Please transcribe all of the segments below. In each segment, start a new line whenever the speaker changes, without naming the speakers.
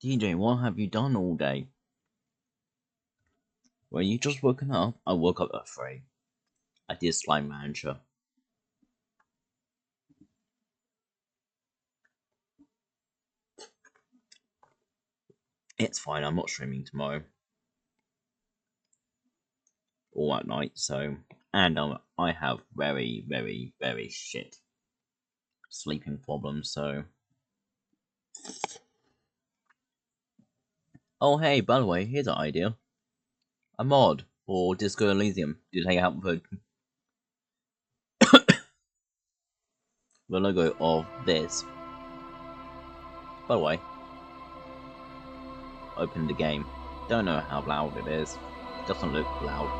DJ, what have you done all day? Well, you just woken up? I woke up at 3. I did Slime Manager. It's fine, I'm not streaming tomorrow. Or at night, so. And I have very, very, very shit sleeping problems, so. Oh, hey, by the way, here's an idea. A mod for Disco Elysium to take out the logo of this. By the way, open the game. Don't know how loud it is. Doesn't look loud.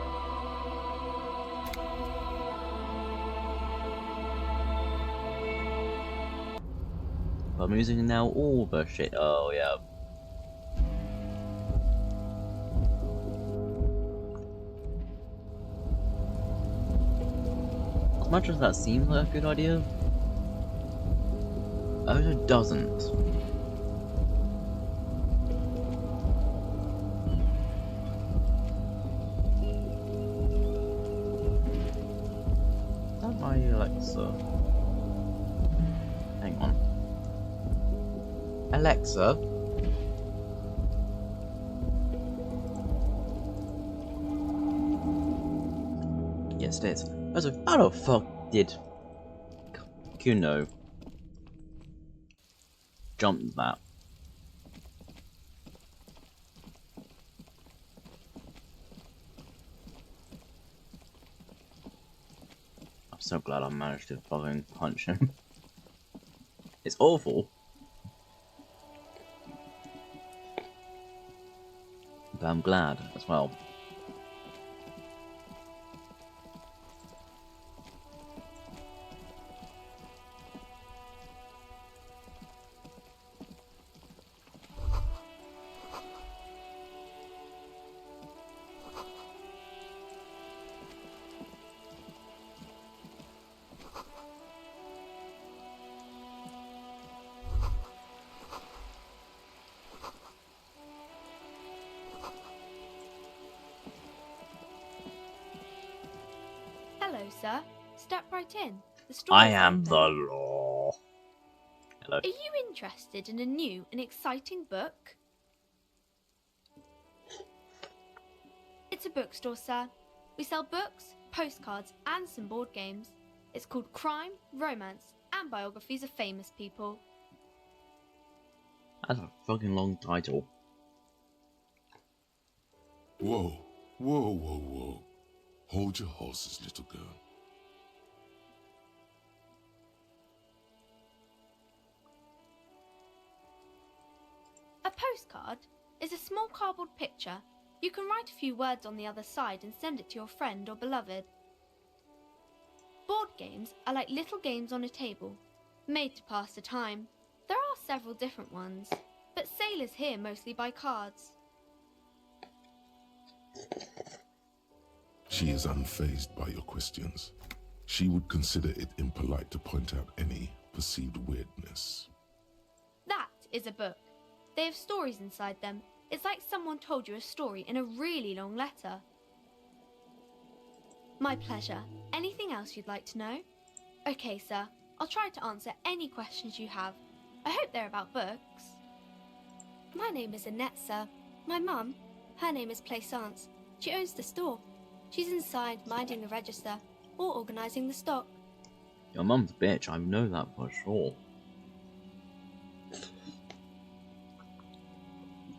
But I'm using now all the shit. Oh yeah. As much as that seems like a good idea, it doesn't. Is that my Alexa? Hang on. Alexa? Yes, it is. Also, how the fuck did Kuno jump that? I'm so glad I managed to fucking punch him. It's awful. But I'm glad as well.
Hello, sir. Step right in. The store
I
is
am
open.
the law. Hello.
Are you interested in a new and exciting book? It's a bookstore, sir. We sell books, postcards, and some board games. It's called Crime, Romance, and Biographies of Famous People.
That's a fucking long title.
Whoa, whoa, whoa, whoa. Hold your horses, little girl.
A postcard is a small cardboard picture. You can write a few words on the other side and send it to your friend or beloved. Board games are like little games on a table, made to pass the time. There are several different ones, but sailors here mostly buy cards.
She is unfazed by your questions. She would consider it impolite to point out any perceived weirdness.
That is a book. They have stories inside them. It's like someone told you a story in a really long letter. My pleasure. Anything else you'd like to know? Okay, sir. I'll try to answer any questions you have. I hope they're about books. My name is Annette, sir. My mum, her name is Plaisance. She owns the store. She's inside minding the register or organising the stock.
Your mum's a bitch, I know that for sure.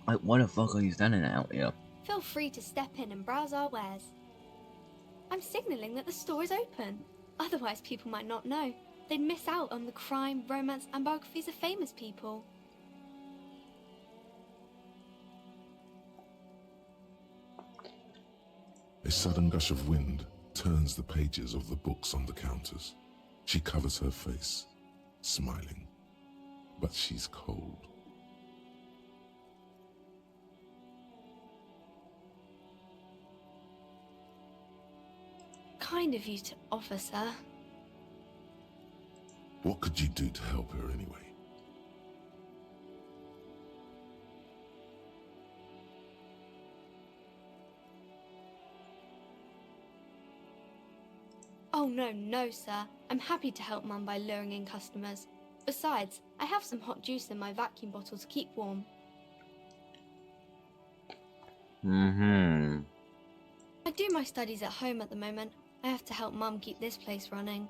Like, why the fuck are you standing out here?
Feel free to step in and browse our wares. I'm signalling that the store is open. Otherwise, people might not know. They'd miss out on the crime, romance, and biographies of famous people.
A sudden gush of wind turns the pages of the books on the counters. She covers her face, smiling, but she's cold.
Kind of you to offer, sir.
What could you do to help her anyway?
Oh no, sir. I'm happy to help Mum by luring in customers. Besides, I have some hot juice in my vacuum bottle to keep warm.
Mm-hmm.
I do my studies at home at the moment. I have to help Mum keep this place running.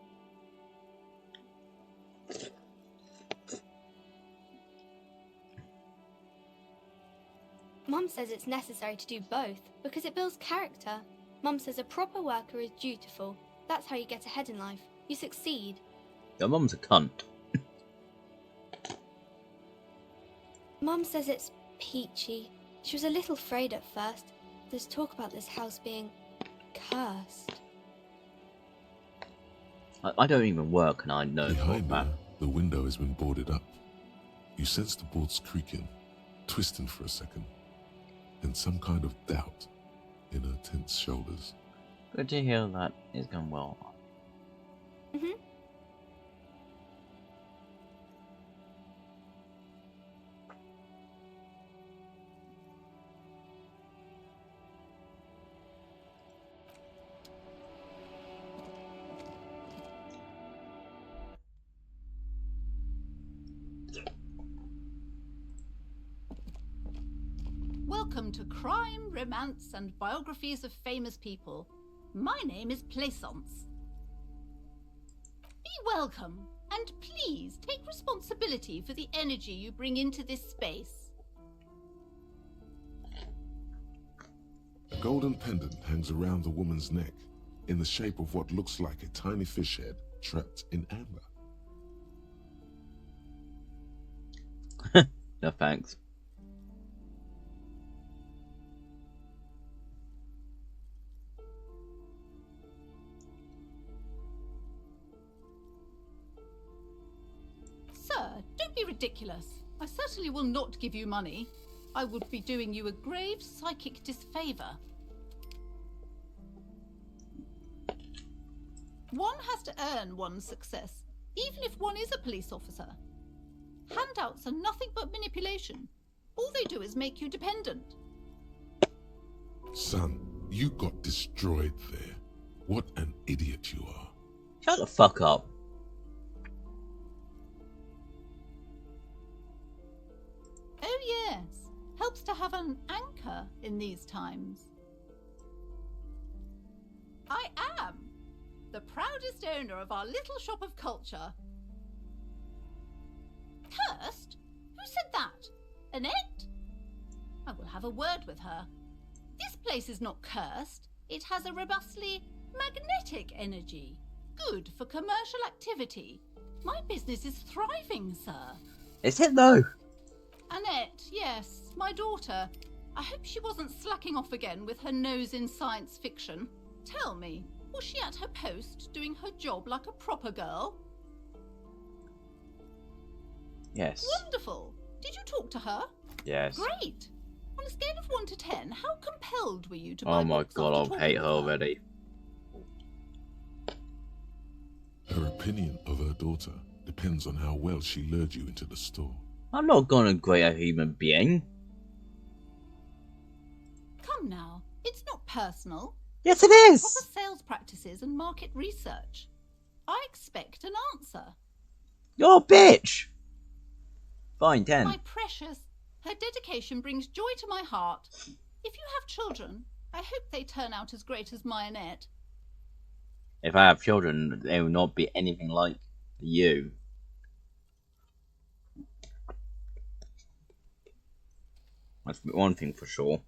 Mum says it's necessary to do both because it builds character. Mum says a proper worker is dutiful. That's how you get ahead in life. You succeed.
Your mum's a cunt.
Mum says it's peachy. She was a little afraid at first. There's talk about this house being cursed.
I don't even work and I know for a
Behind
fact.
her, the window has been boarded up. You sense the boards creaking, twisting for a second, and some kind of doubt in her tense shoulders.
Good to hear that it's gone well.
Mm-hmm.
Welcome to Crime, Romance, and Biographies of Famous People. My name is Plaisance. Be welcome, and please take responsibility for the energy you bring into this space.
A golden pendant hangs around the woman's neck in the shape of what looks like a tiny fish head trapped in amber.
No thanks.
Sir, don't be ridiculous. I certainly will not give you money. I would be doing you a grave psychic disfavor. One has to earn one's success, even if one is a police officer. Handouts are nothing but manipulation. All they do is make you dependent.
Son, you got destroyed there. What an idiot you are.
Shut the fuck up.
Oh yes, helps to have an anchor in these times. I am the proudest owner of our little shop of culture. Cursed? Who said that? Annette? I will have a word with her. This place is not cursed. It has a robustly magnetic energy. Good for commercial activity. My business is thriving, sir.
Is it though?
Annette, yes, my daughter. I hope she wasn't slacking off again with her nose in science fiction. Tell me, was she at her post doing her job like a proper girl?
Yes.
Wonderful. Did you talk to her?
Yes.
Great. On a scale of 1 to 10, how compelled were you to buy
Oh my
books
god,
after
I
talking
hate her
with
already.
Her opinion of her daughter depends on how well she lured you into the store.
I'm not gonna grate a human being.
Come now, it's not personal.
Yes, it
Proper
is.
sales practices and market research. I expect an answer.
You're a bitch. Fine, 10.
My precious, her dedication brings joy to my heart. If you have children, I hope they turn out as great as my Annette.
If I have children, they will not be anything like you. That's one thing for sure.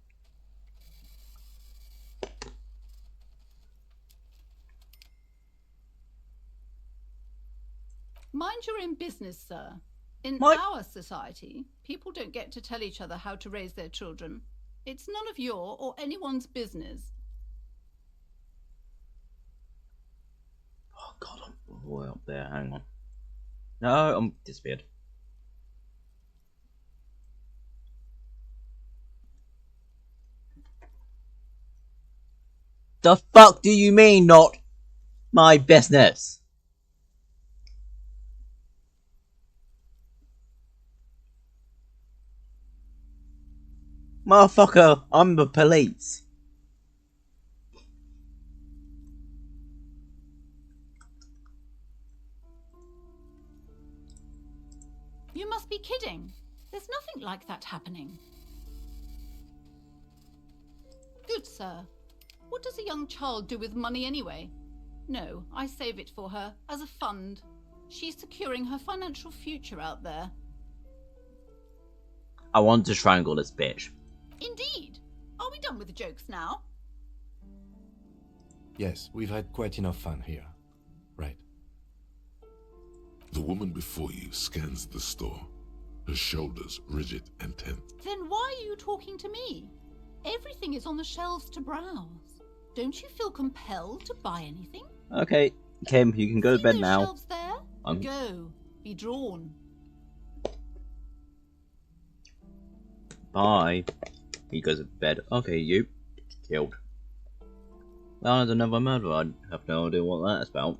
Mind your own business, sir. In
My-
our society, people don't get to tell each other how to raise their children. It's none of your or anyone's business.
Oh god, I'm way up there. Hang on. No, I'm disappeared. The fuck do you mean, not my business? Motherfucker, I'm the police.
must be kidding. There's nothing like that happening. Good sir. What does a young child do with money anyway? No, I save it for her as a fund. She's securing her financial future out there.
I want to strangle this bitch.
Indeed. Are we done with the jokes now?
Yes, we've had quite enough fun here. Right.
The woman before you scans the store, her shoulders rigid and tense.
Then why are you talking to me? Everything is on the shelves to browse. Don't you feel compelled to buy anything?
Okay, Kim, you can go to
See
bed
those
now.
shelves there? Go. Be drawn.
Bye. He goes to bed. Okay, you. Killed. Well, there's another murder. I have no idea what that's about.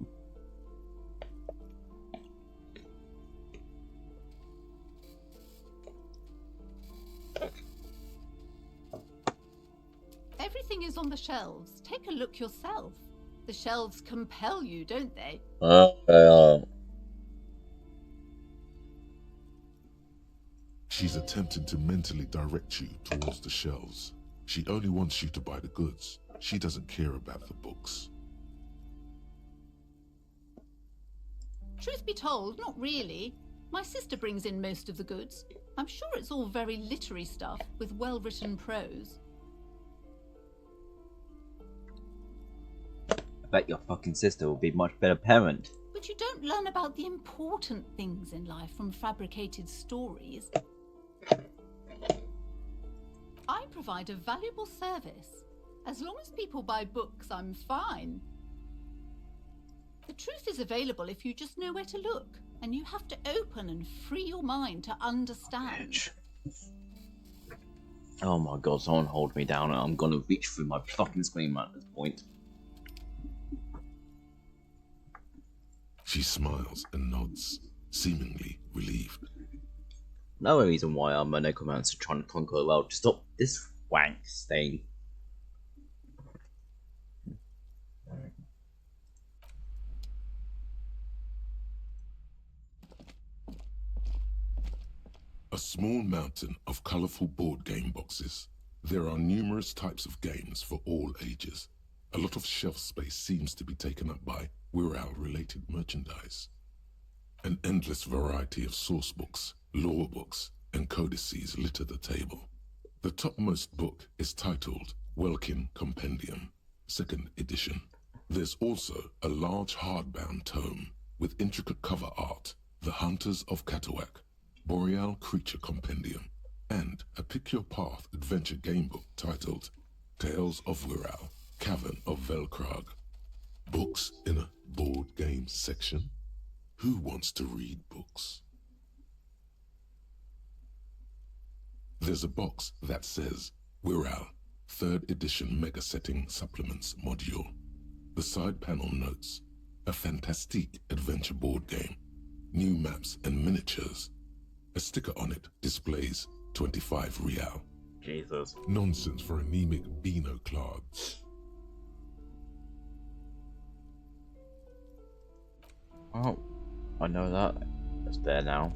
Everything is on the shelves. Take a look yourself. The shelves compel you, don't they?
She's attempting to mentally direct you towards the shelves. She only wants you to buy the goods. She doesn't care about the books.
Truth be told, not really. My sister brings in most of the goods. I'm sure it's all very literary stuff with well-written prose.
I bet your fucking sister will be a much better parent.
But you don't learn about the important things in life from fabricated stories. I provide a valuable service. As long as people buy books, I'm fine. The truth is available if you just know where to look, and you have to open and free your mind to understand.
Bitch. Oh my god, someone hold me down and I'm gonna reach through my fucking screen at this point.
She smiles and nods, seemingly relieved.
No reason why I'm a necromancer trying to conquer the world to stop this wank stain.
A small mountain of colorful board game boxes. There are numerous types of games for all ages. A lot of shelf space seems to be taken up by Wirral-related merchandise. An endless variety of source books, lore books, and codices litter the table. The topmost book is titled Welkin Compendium, 2nd edition. There's also a large hardbound tome with intricate cover art, The Hunters of Catawak, Boreal Creature Compendium, and a Pick Your Path adventure game book titled Tales of Wirral, Cavern of Velkrag. Books in a board game section? Who wants to read books? There's a box that says Wirral, 3rd edition Mega Setting Supplements Module. The side panel notes, a fantastique adventure board game, new maps and miniatures. A sticker on it displays 25 real.
Jesus.
Nonsense for anemic Beano clods.
Oh, I know that. It's there now.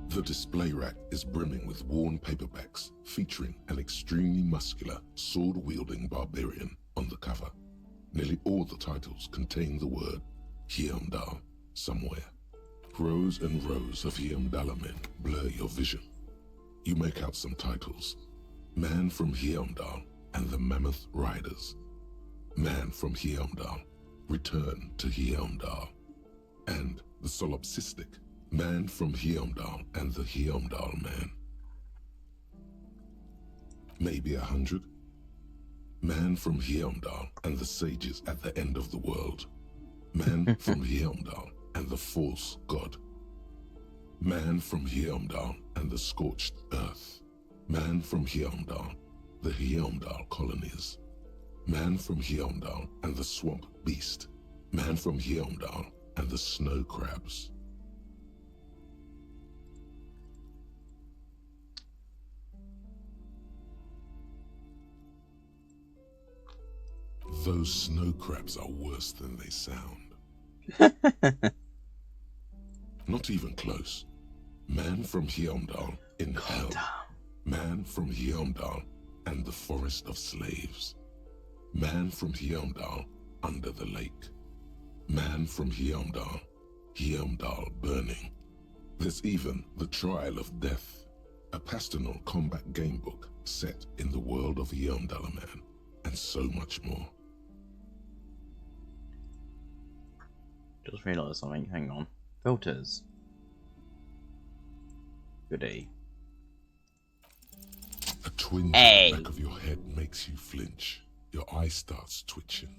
The display rack is brimming with worn paperbacks featuring an extremely muscular, sword-wielding barbarian on the cover. Nearly all the titles contain the word Heimdall somewhere. Rows and rows of Heimdall men blur your vision. You make out some titles. Man from Heimdall and the Mammoth Riders. Man from Heimdall, Return to Heimdall. And the solipsistic Man from Heimdall and the Heimdall Man. Maybe 100. Man from Heimdall and the sages at the end of the world. Man from Heimdall and the false god. Man from Heimdall and the scorched earth. Man from Heimdall, the Heimdall colonies. Man from Heimdall and the swamp beast. Man from Heimdall and the snow crabs. Those snow crabs are worse than they sound. Not even close. Man from Heimdall in hell. Man from Heimdall and the forest of slaves. Man from Heimdall under the lake. Man from Heimdall, Heimdall burning. There's even The Trial of Death, a pastoral combat gamebook set in the world of Heimdallaman, and so much more.
Just realised something. Hang on. Filters. Goody.
A twinge
Hey.
at the back of your head makes you flinch. Your eye starts twitching.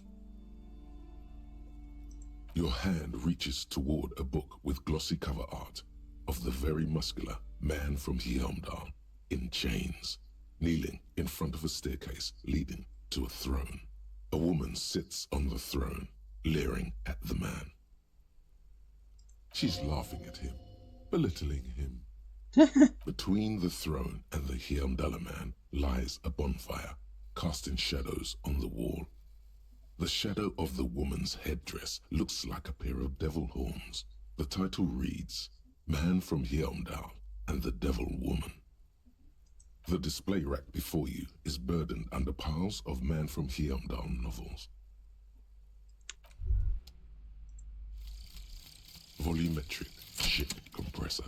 Your hand reaches toward a book with glossy cover art of the very muscular man from Heimdall in chains, kneeling in front of a staircase leading to a throne. A woman sits on the throne, leering at the man. She's laughing at him, belittling him. Between the throne and the Heimdallaman lies a bonfire, casting shadows on the wall. The shadow of the woman's headdress looks like a pair of devil horns. The title reads, Man from Heimdall and the Devil Woman. The display rack before you is burdened under piles of Man from Heimdall novels. Volumetric shit compressor.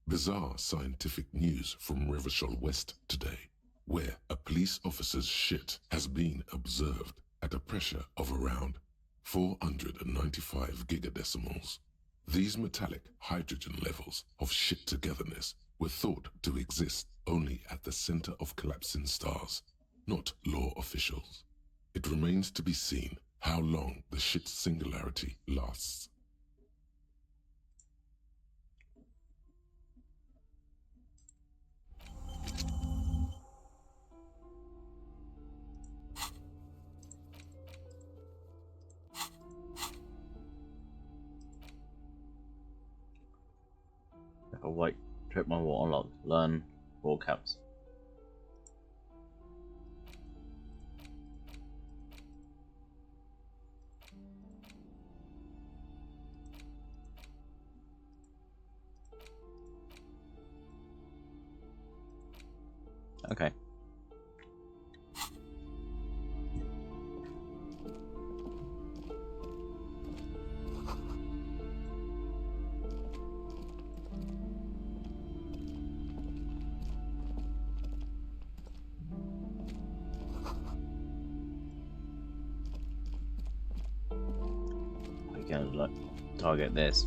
Bizarre scientific news from Revachol West today, where a police officer's shit has been observed at a pressure of around 495 gigadecimals. These metallic hydrogen levels of shit togetherness were thought to exist only at the center of collapsing stars, not law officials. It remains to be seen how long the shit singularity lasts.
I'll wait. Trip my water lock. Learn all caps. Okay. We can look, target this.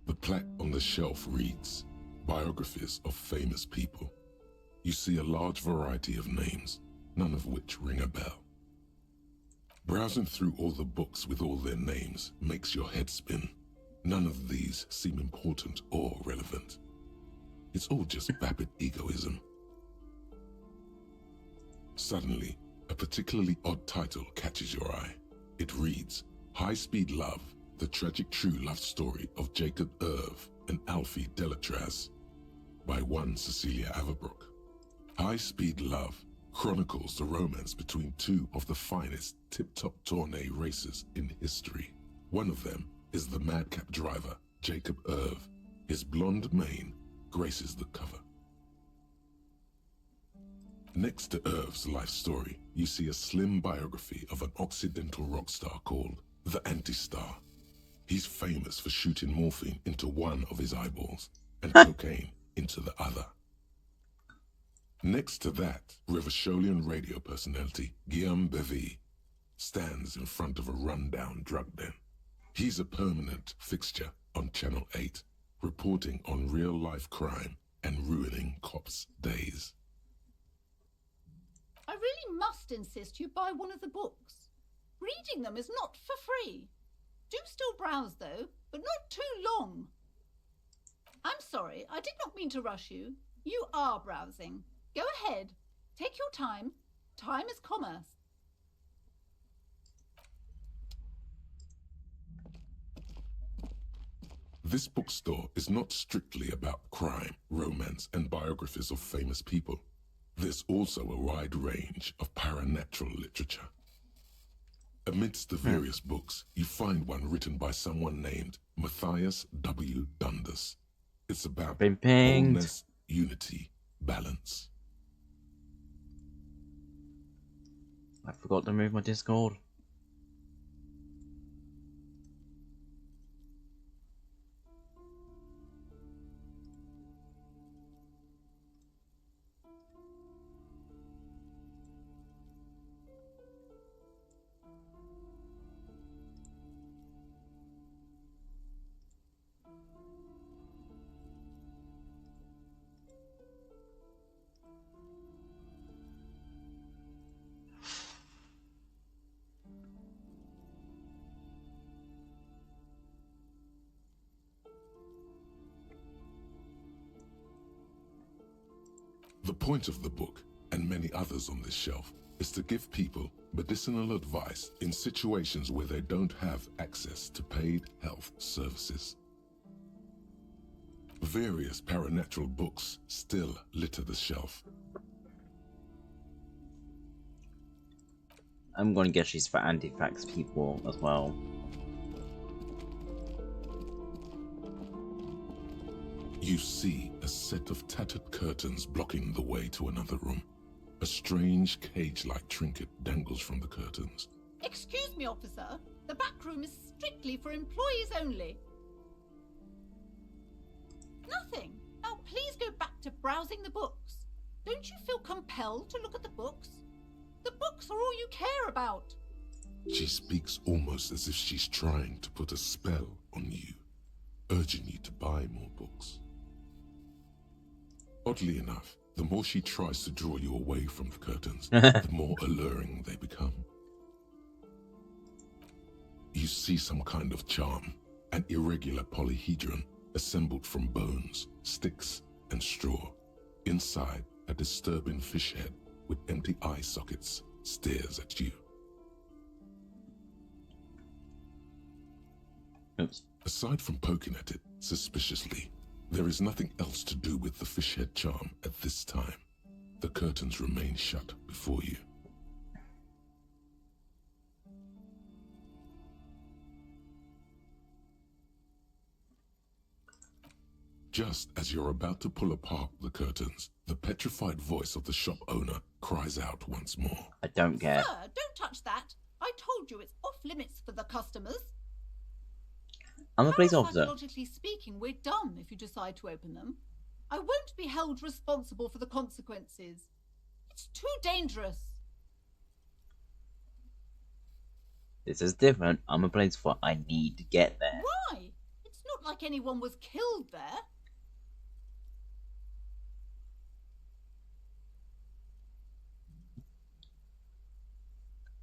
The plaque on the shelf reads, Biographies of Famous People. You see a large variety of names, none of which ring a bell. Browsing through all the books with all their names makes your head spin. None of these seem important or relevant. It's all just vapid egoism. Suddenly, a particularly odd title catches your eye. It reads, High Speed Love, the tragic true love story of Jacob Irv and Alfie Delatraz, by one Cecilia Averbrook. High Speed Love chronicles the romance between two of the finest tip-top tourney racers in history. One of them is the madcap driver, Jacob Irv. His blonde mane graces the cover. Next to Irv's life story, you see a slim biography of an Occidental rock star called the Anti-Star. He's famous for shooting morphine into one of his eyeballs and cocaine into the other. Next to that, Revacholian radio personality Guillaume Bevy stands in front of a rundown drug den. He's a permanent fixture on Channel 8, reporting on real-life crime and ruining cops' days.
I really must insist you buy one of the books. Reading them is not for free. Do still browse, though, but not too long. I'm sorry, I did not mean to rush you. You are browsing. Go ahead. Take your time. Time is commerce.
This bookstore is not strictly about crime, romance, and biographies of famous people. There's also a wide range of paranatural literature. Amidst the various books, you find one written by someone named Matthias W. Dundas. It's about
Been pinged.
wholeness, unity, balance.
I forgot to move my Discord.
The point of the book, and many others on this shelf, is to give people medicinal advice in situations where they don't have access to paid health services. Various paranatural books still litter the shelf.
I'm gonna guess she's for anti-vax people as well.
You see a set of tattered curtains blocking the way to another room. A strange cage-like trinket dangles from the curtains.
Excuse me, officer. The back room is strictly for employees only. Nothing. Now please go back to browsing the books. Don't you feel compelled to look at the books? The books are all you care about.
She speaks almost as if she's trying to put a spell on you, urging you to buy more books. Oddly enough, the more she tries to draw you away from the curtains, the more alluring they become. You see some kind of charm, an irregular polyhedron assembled from bones, sticks, and straw. Inside, a disturbing fish head with empty eye sockets stares at you.
Oops.
Aside from poking at it suspiciously, there is nothing else to do with the fish head charm at this time. The curtains remain shut before you. Just as you're about to pull apart the curtains, the petrified voice of the shop owner cries out once more.
I don't care.
Sir, don't touch that. I told you it's off limits for the customers.
I'm a police officer.
Psychologically speaking, we're dumb if you decide to open them. I won't be held responsible for the consequences. It's too dangerous.
This is different. I'm a police officer. I need to get there.
Why? It's not like anyone was killed there.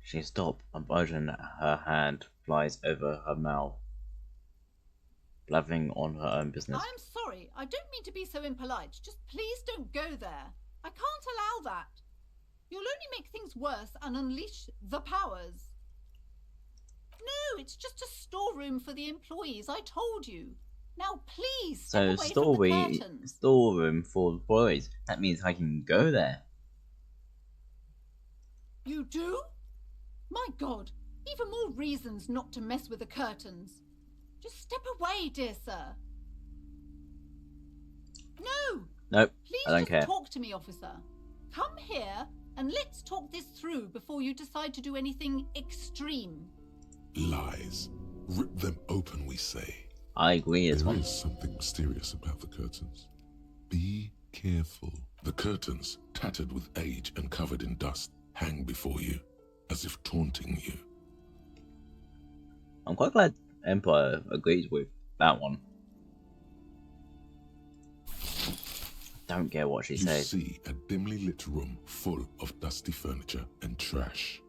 She stopped. A button her hand flies over her mouth, blathering on her own business.
I'm sorry. I don't mean to be so impolite. Just please don't go there. I can't allow that. You'll only make things worse and unleash the powers. No, it's just a storeroom for the employees. I told you. Now please step away from the curtains.
Storeroom for employees. That means I can go there.
You do? My God, even more reasons not to mess with the curtains. Just step away, dear sir. No!
Nope,
Please
I don't
just
care.
talk to me, officer. Come here and let's talk this through before you decide to do anything extreme.
Lies. Rip them open, we say.
I agree as
There
well.
is something mysterious about the curtains. Be careful. The curtains, tattered with age and covered in dust, hang before you, as if taunting you.
I'm quite glad Empire agrees with that one. Don't get what she
You
says.
see a dimly lit room full of dusty furniture and trash.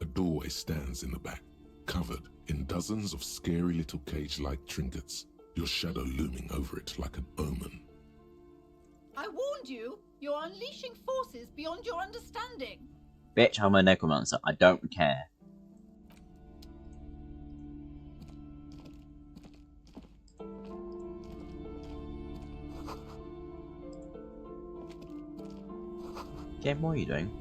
A doorway stands in the back, covered in dozens of scary little cage-like trinkets, your shadow looming over it like an omen.
I warned you. You're unleashing forces beyond your understanding.
Bitch, I'm a necromancer. I don't care. Jim, what are you doing?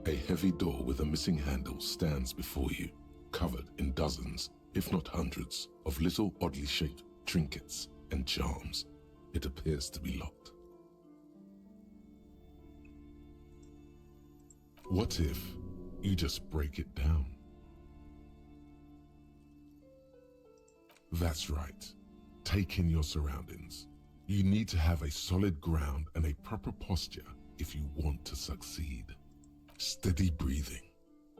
A heavy door with a missing handle stands before you, covered in dozens, if not hundreds, of little oddly shaped trinkets and charms. It appears to be locked. What if you just break it down? That's right. Take in your surroundings. You need to have a solid ground and a proper posture if you want to succeed. Steady breathing,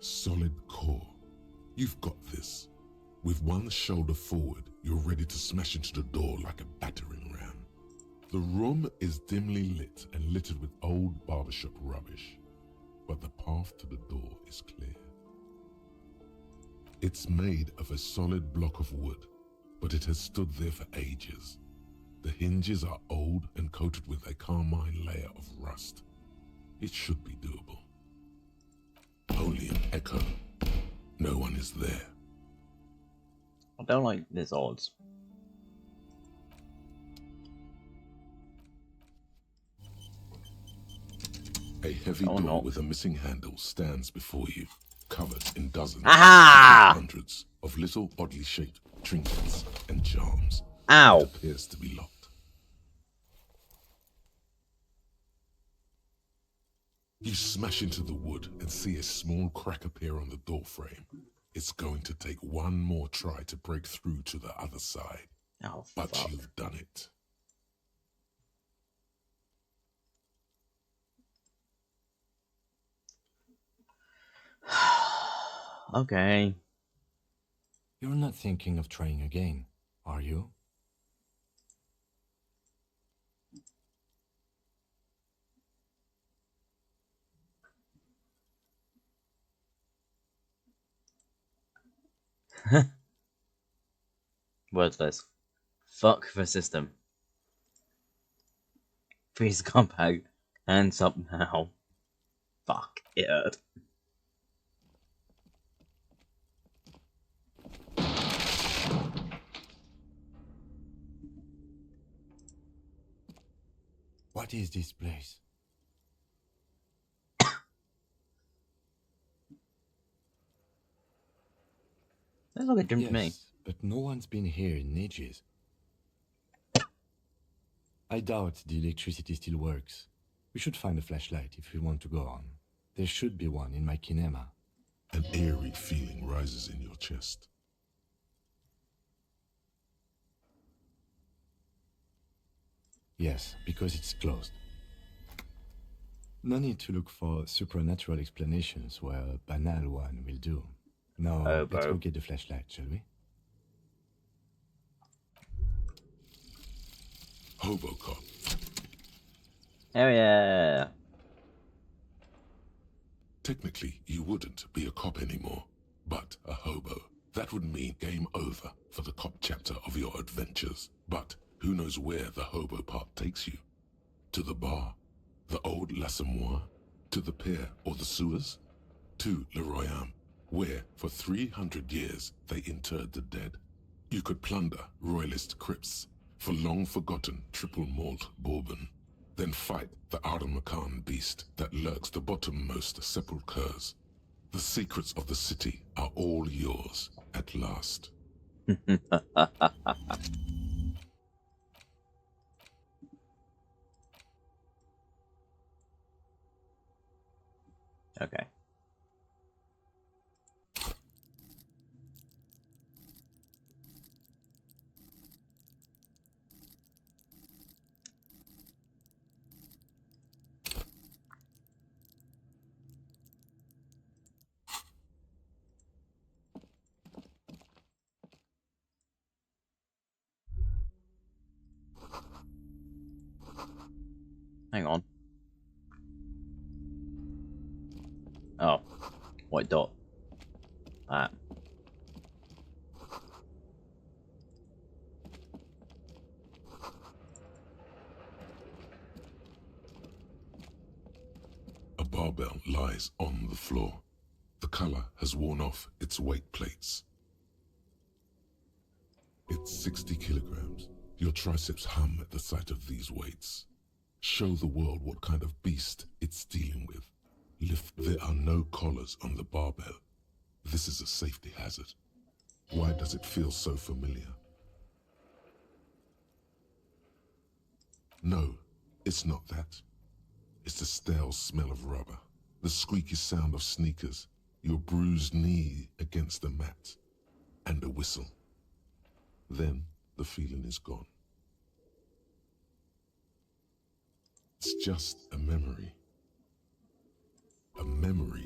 solid core. You've got this. With one shoulder forward, you're ready to smash into the door like a battering ram. The room is dimly lit and littered with old barbershop rubbish, but the path to the door is clear. It's made of a solid block of wood, but it has stood there for ages. The hinges are old and coated with a carmine layer of rust. It should be doable. Only an echo. No one is there.
I don't like this odds.
A heavy
Oh,
door
no.
with a missing handle stands before you, covered in dozens,
Aha!
if not hundreds, of little oddly shaped trinkets and charms.
Ow!
It appears to be locked. You smash into the wood and see a small crack appear on the doorframe. It's going to take one more try to break through to the other side,
Oh,
but
fuck.
you've done it.
Okay.
You're not thinking of trying again, are you?
Wordless. Fuck the system. Please come back. Hands up now. Fuck it.
What is this place?
That's like a dream to me.
Yes, but no one's been here in ages. I doubt the electricity still works. We should find a flashlight if we want to go on. There should be one in my kinema.
An eerie feeling rises in your chest.
Yes, because it's closed. No need to look for supernatural explanations where a banal one will do. Now,
Oh,
let's
bro.
go get the flashlight, shall we?
Hobocop.
Hell yeah.
Technically, you wouldn't be a cop anymore, but a hobo. That would mean game over for the cop chapter of your adventures. But who knows where the hobo part takes you? To the bar? The old L'Assommoir? To the pier or the sewers? To Le Royaume, where for 300 years they interred the dead. You could plunder royalist crypts for long-forgotten triple malt bourbon, then fight the Aramakan beast that lurks the bottommost sepulchres. The secrets of the city are all yours at last.
Okay. Hang on. Oh. White dot. Ah.
barbell lies on the floor. The color has worn off its weight plates. It's 60 kilograms. Your triceps hum at the sight of these weights. Show the world what kind of beast it's dealing with. There are no collars on the barbell. This is a safety hazard. Why does it feel so familiar? No, it's not that. It's the stale smell of rubber, the squeaky sound of sneakers, your bruised knee against the mat, and a whistle. Then the feeling is gone. It's just a memory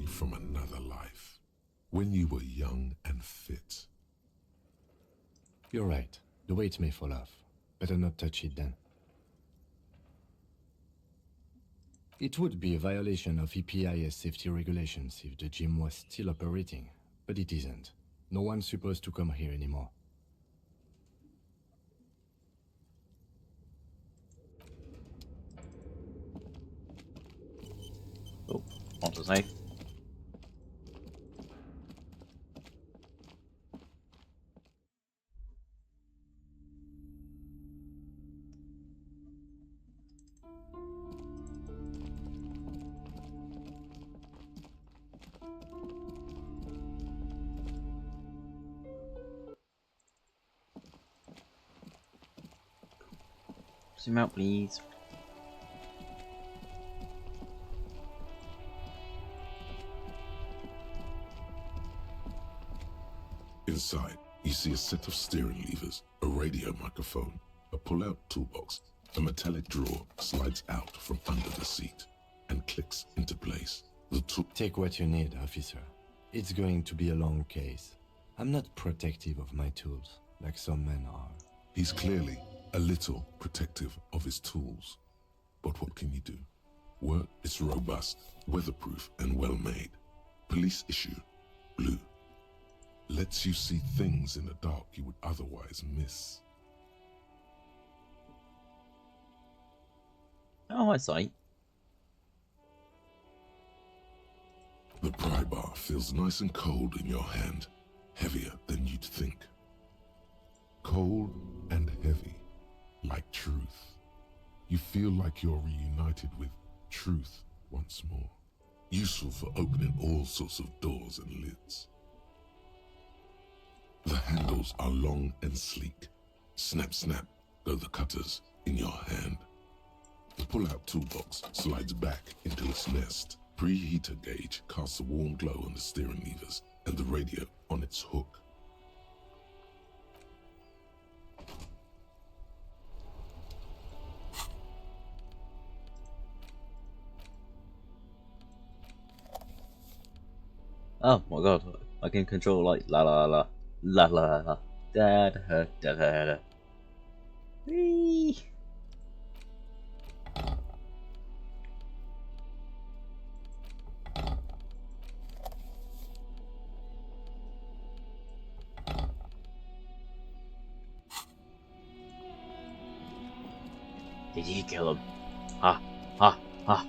from another life, when you were young and fit.
You're right. The weight may fall off. Better not touch it then. It would be a violation of EPIS safety regulations if the gym was still operating, but it isn't. No one's supposed to come here anymore.
Oh, what to say? Zoom out, please.
Inside, you see a set of steering levers, a radio microphone, a pull-out toolbox. A metallic drawer slides out from under the seat and clicks into place.
Take what you need, officer. It's going to be a long case. I'm not protective of my tools, like some men are.
He's clearly a little protective of his tools. But what can you do? Work is robust, weatherproof, and well-made. Police issue, blue. Lets you see things in the dark you would otherwise miss.
Oh, I see.
The pry bar feels nice and cold in your hand, heavier than you'd think. Cold and heavy, like truth. You feel like you're reunited with truth once more. Useful for opening all sorts of doors and lids. The handles are long and sleek. Snap, snap, go the cutters in your hand. The pull-out toolbox slides back into its nest. Preheater gauge casts a warm glow on the steering levers and the radio on its hook.
Oh my god, I can control like la la la la la la da da da da da. Whee! Did you kill him? Ha ha ha.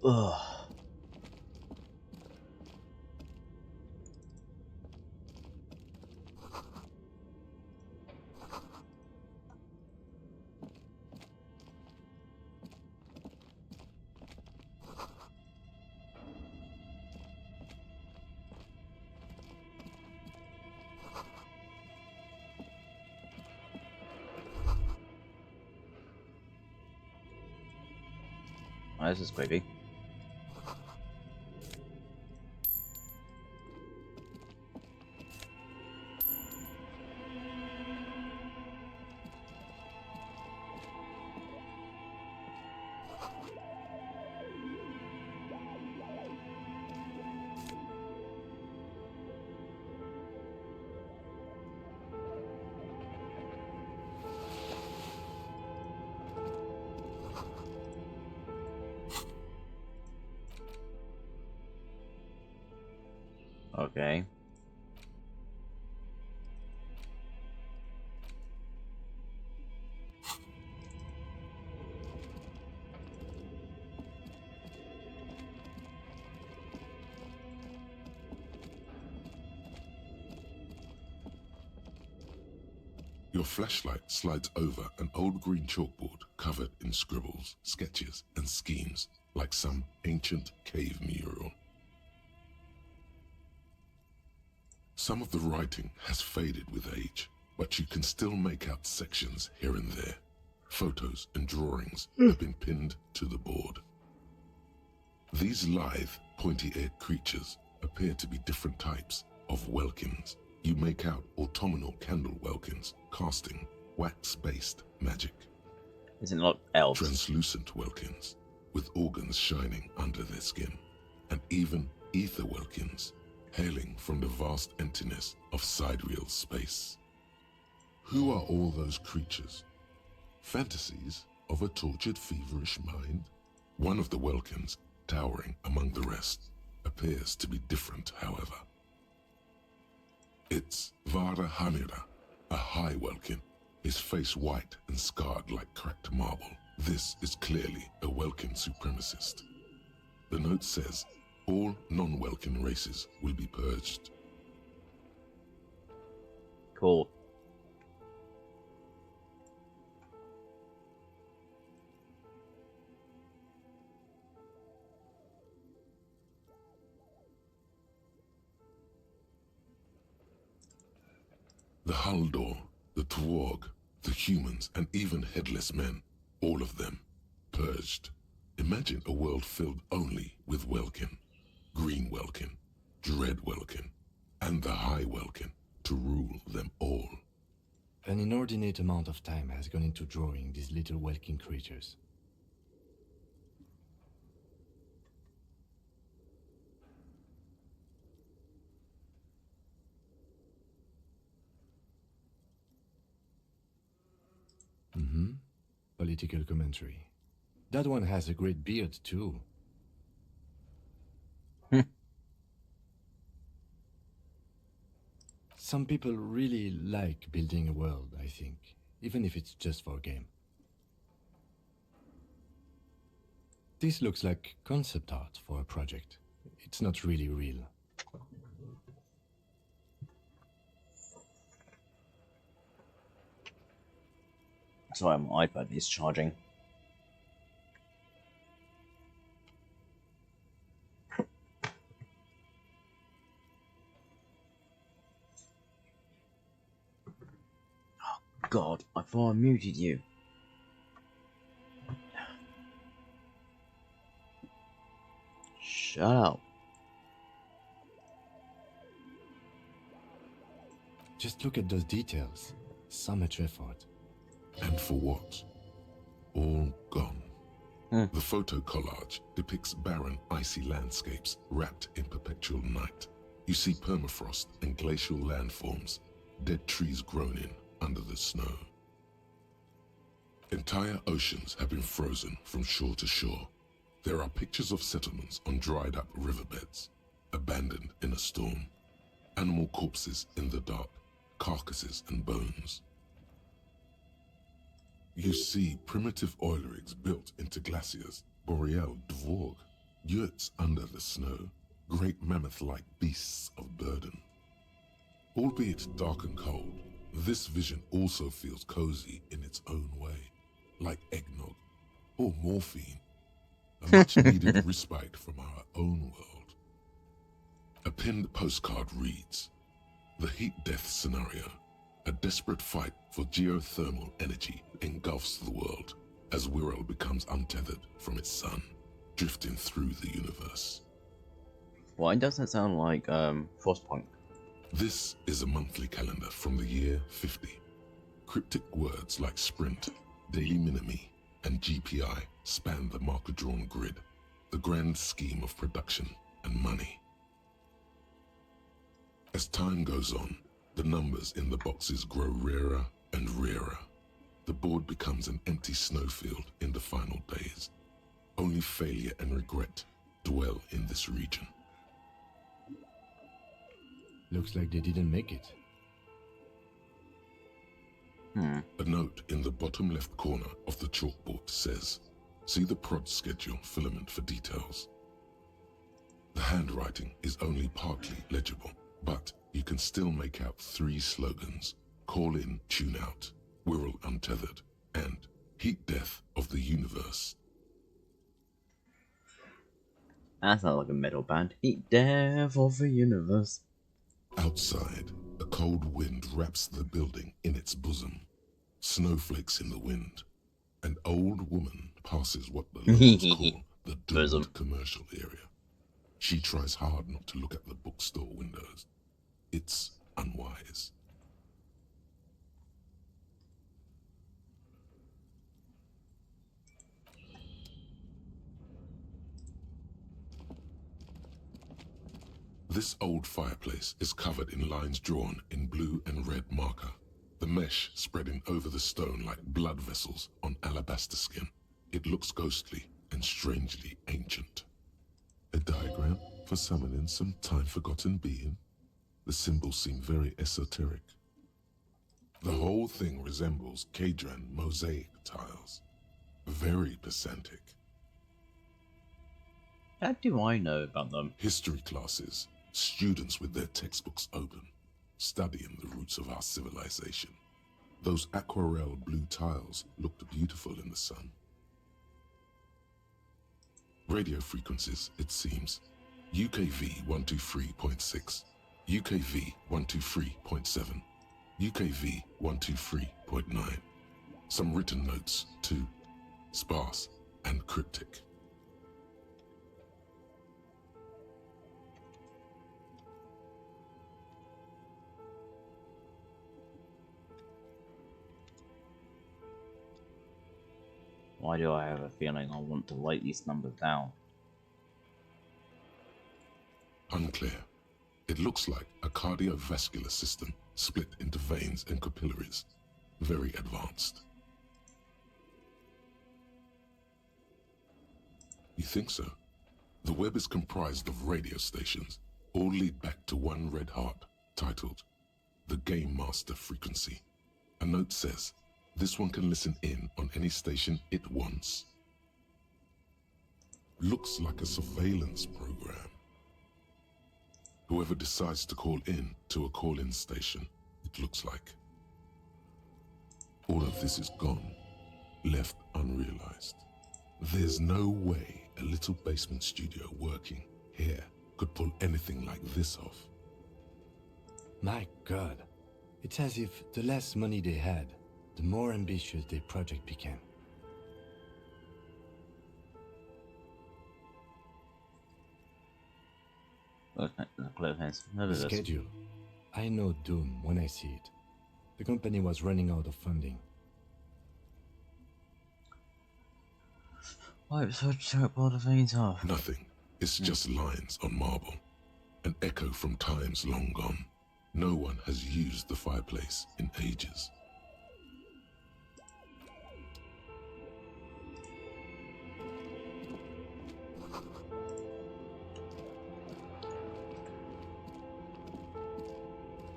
Ugh. Oh, this is creepy. Okay.
Your flashlight slides over an old green chalkboard covered in scribbles, sketches, and schemes like some ancient cave mural. Some of the writing has faded with age, but you can still make out sections here and there. Photos and drawings have been pinned to the board. These lithe, pointy-eared creatures appear to be different types of welkins. You make out autumnal candle welkins casting wax-based magic.
Isn't it like elves?
Translucent welkins with organs shining under their skin, and even ether welkins hailing from the vast emptiness of sidereal space. Who are all those creatures? Fantasies of a tortured, feverish mind? One of the welkins, towering among the rest, appears to be different, however. It's Vara Hamira, a high welkin, his face white and scarred like cracked marble. This is clearly a welkin supremacist. The note says, all non-welkin races will be purged.
Cool.
The Haldor, the Twarg, the humans, and even headless men, all of them, purged. Imagine a world filled only with welkin. Green welkin, dread welkin, and the high welkin to rule them all.
An inordinate amount of time has gone into drawing these little welkin creatures. Political commentary. That one has a great beard, too. Some people really like building a world, I think, even if it's just for a game. This looks like concept art for a project. It's not really real.
Sorry, my iPad is charging. Oh God, I thought I muted you. Shut up.
Just look at those details. So much effort.
And for what? All gone. The photo collage depicts barren, icy landscapes wrapped in perpetual night. You see permafrost and glacial landforms, dead trees grown in under the snow. Entire oceans have been frozen from shore to shore. There are pictures of settlements on dried up riverbeds, abandoned in a storm. Animal corpses in the dark, carcasses and bones. You see primitive oil rigs built into glaciers, boreal dvorg, yurts under the snow, great mammoth-like beasts of burden. Albeit dark and cold, this vision also feels cozy in its own way, like eggnog or morphine, a much-needed respite from our own world. A pinned postcard reads, "The heat death scenario. A desperate fight for geothermal energy engulfs the world as Wirral becomes untethered from its sun, drifting through the universe."
Why doesn't it sound like Frostpunk?
This is a monthly calendar from the year 50. Cryptic words like sprint, daily minimi, and GPI span the marker-drawn grid, the grand scheme of production and money. As time goes on, the numbers in the boxes grow rarer and rarer. The board becomes an empty snowfield in the final days. Only failure and regret dwell in this region.
Looks like they didn't make it.
A note in the bottom left corner of the chalkboard says, "See the prod schedule filament for details." The handwriting is only partly legible, but you can still make out 3 slogans: "Call in, tune out," "Wirral untethered," and "Heat death of the universe."
That sounds like a metal band. Eat death of the universe.
Outside, a cold wind wraps the building in its bosom. Snowflakes in the wind. An old woman passes what the locals call the
Bosom.
doomed commercial area. She tries hard not to look at the bookstore windows. It's unwise. This old fireplace is covered in lines drawn in blue and red marker, the mesh spreading over the stone like blood vessels on alabaster skin. It looks ghostly and strangely ancient. A diagram for summoning some time-forgotten being. The symbols seem very esoteric. The whole thing resembles Kadran mosaic tiles. Very pesantic.
How do I know about them?
History classes, students with their textbooks open, studying the roots of our civilization. Those aquarelle blue tiles looked beautiful in the sun. Radio frequencies, it seems. UKV 123.6, UKV 123.7, UKV 123.9. Some written notes, too. Sparse and cryptic.
Why do I have a feeling I want to write these numbers down?
Unclear. It looks like a cardiovascular system split into veins and capillaries. Very advanced. You think so? The web is comprised of radio stations, all lead back to one red heart, titled the Game Master Frequency. A note says, this one can listen in on any station it wants. Looks like a surveillance program. Whoever decides to call in to a call-in station, it looks like. All of this is gone, left unrealized. There's no way a little basement studio working here could pull anything like this off.
My God, it's as if the less money they had, the more ambitious their project became. The schedule. I know doom when I see it. The company was running out of funding.
I'm so terrible to veins off.
Nothing. It's just lines on marble. An echo from times long gone. No one has used the fireplace in ages.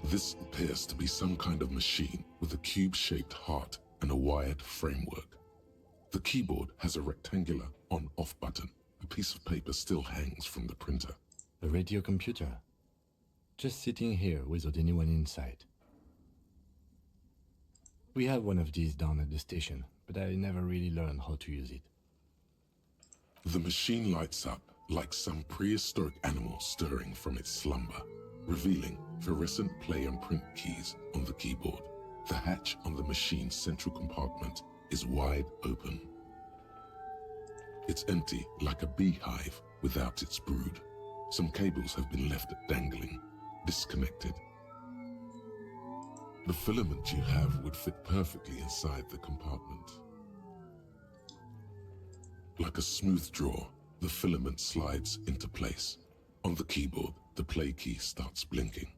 This appears to be some kind of machine with a cube-shaped heart and a wired framework. The keyboard has a rectangular on-off button. A piece of paper still hangs from the printer.
A radio computer. Just sitting here without anyone inside. We have one of these down at the station, but I never really learned how to use it.
The machine lights up like some prehistoric animal stirring from its slumber, revealing fluorescent play and print keys on the keyboard. The hatch on the machine's central compartment is wide open. It's empty like a beehive without its brood. Some cables have been left dangling, disconnected. The filament you have would fit perfectly inside the compartment. Like a smooth drawer, the filament slides into place. On the keyboard, the play key starts blinking.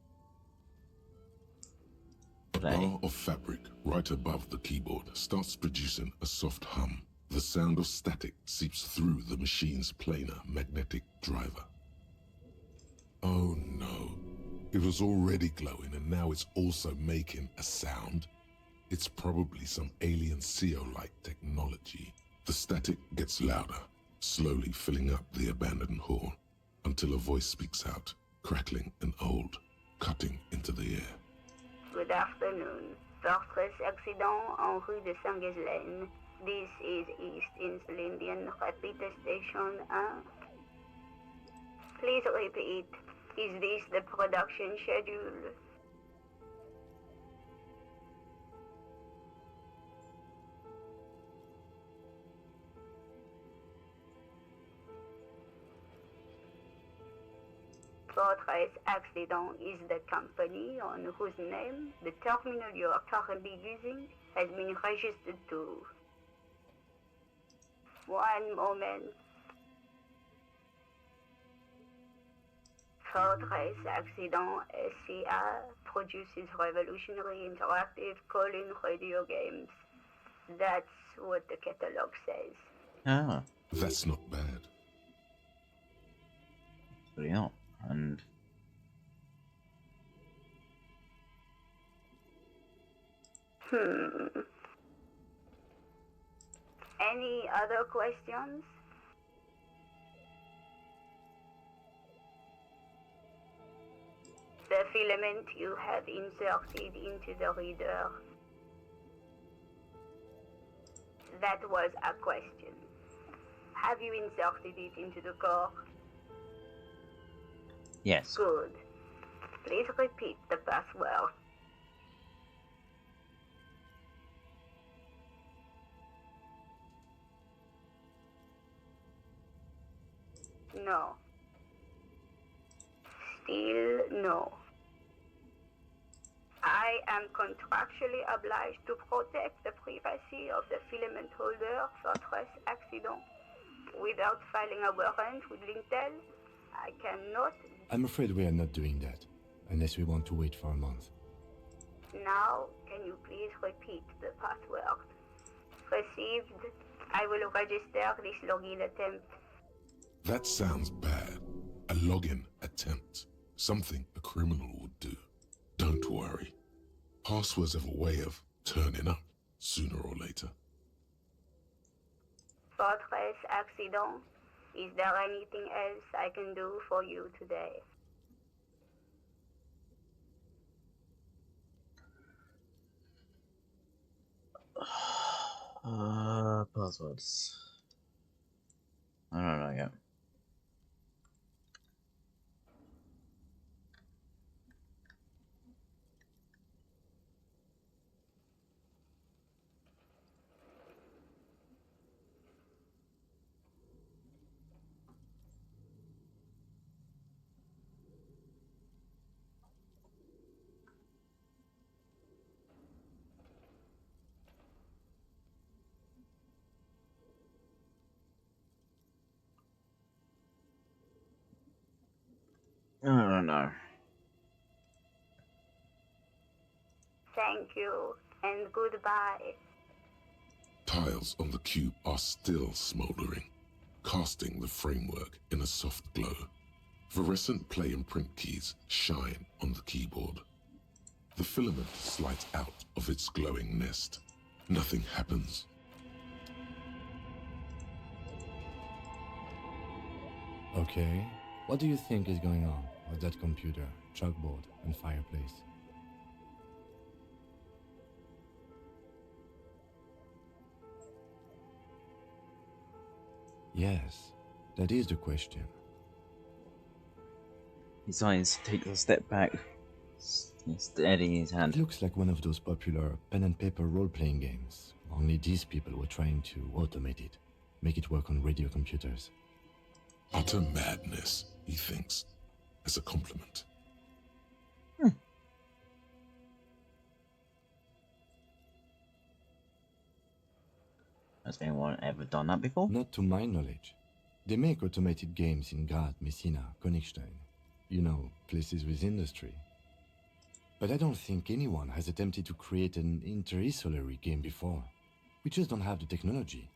A bar of fabric right above the keyboard starts producing a soft hum. The sound of static seeps through the machine's planar magnetic driver. Oh no, It was already glowing and now it's also making a sound. It's probably some alien CO-like technology. The static gets louder, slowly filling up the abandoned hall, until a voice speaks out, crackling and old, cutting into the air.
Good afternoon. Fortress accident en rue de Saint-Ghislaine. This is East Insulindian Repeater Station 1. Please repeat. Is this the production schedule? Fortress Accident is the company on whose name the terminal you are currently using has been registered to. One moment. Fortress Accident SCA produces revolutionary interactive call-in radio games. That's what the catalog says.
Ah,
That's not bad.
pretty not. And
Any other questions? The filament you have inserted into the reader. That was a question. Have you inserted it into the core?
yes.
Good. Please repeat the password. No. Still no. I am contractually obliged to protect the privacy of the filament holder Fortress Accident. Without filing a warrant with Lintel, I cannot.
I'm afraid we are not doing that, unless we want to wait for a month.
Now, can you please repeat the password? Received. I will register this login attempt.
That sounds bad. A login attempt. Something a criminal would do. Don't worry. Passwords have a way of turning up sooner or later.
Fortress Accident. Is there anything else I can do for you today?
Passwords. I don't know yet. I don't know.
Thank you, and goodbye.
Tiles on the cube are still smoldering, casting the framework in a soft glow. Fluorescent play and print keys shine on the keyboard. The filament slides out of its glowing nest. Nothing happens.
Okay, what do you think is going on with that computer, chalkboard, and fireplace? Yes, that is the question.
His eyes take a step back, steadying his
It
hand.
looks like one of those popular pen and paper role-playing games, only these people were trying to automate it, make it work on radio computers.
Utter madness, he thinks, as a compliment.
Has anyone ever done that before?
Not to my knowledge. They make automated games in Graz, Messina, Königstein. You know, places with industry. But I don't think anyone has attempted to create an interinsulary game before. We just don't have the technology.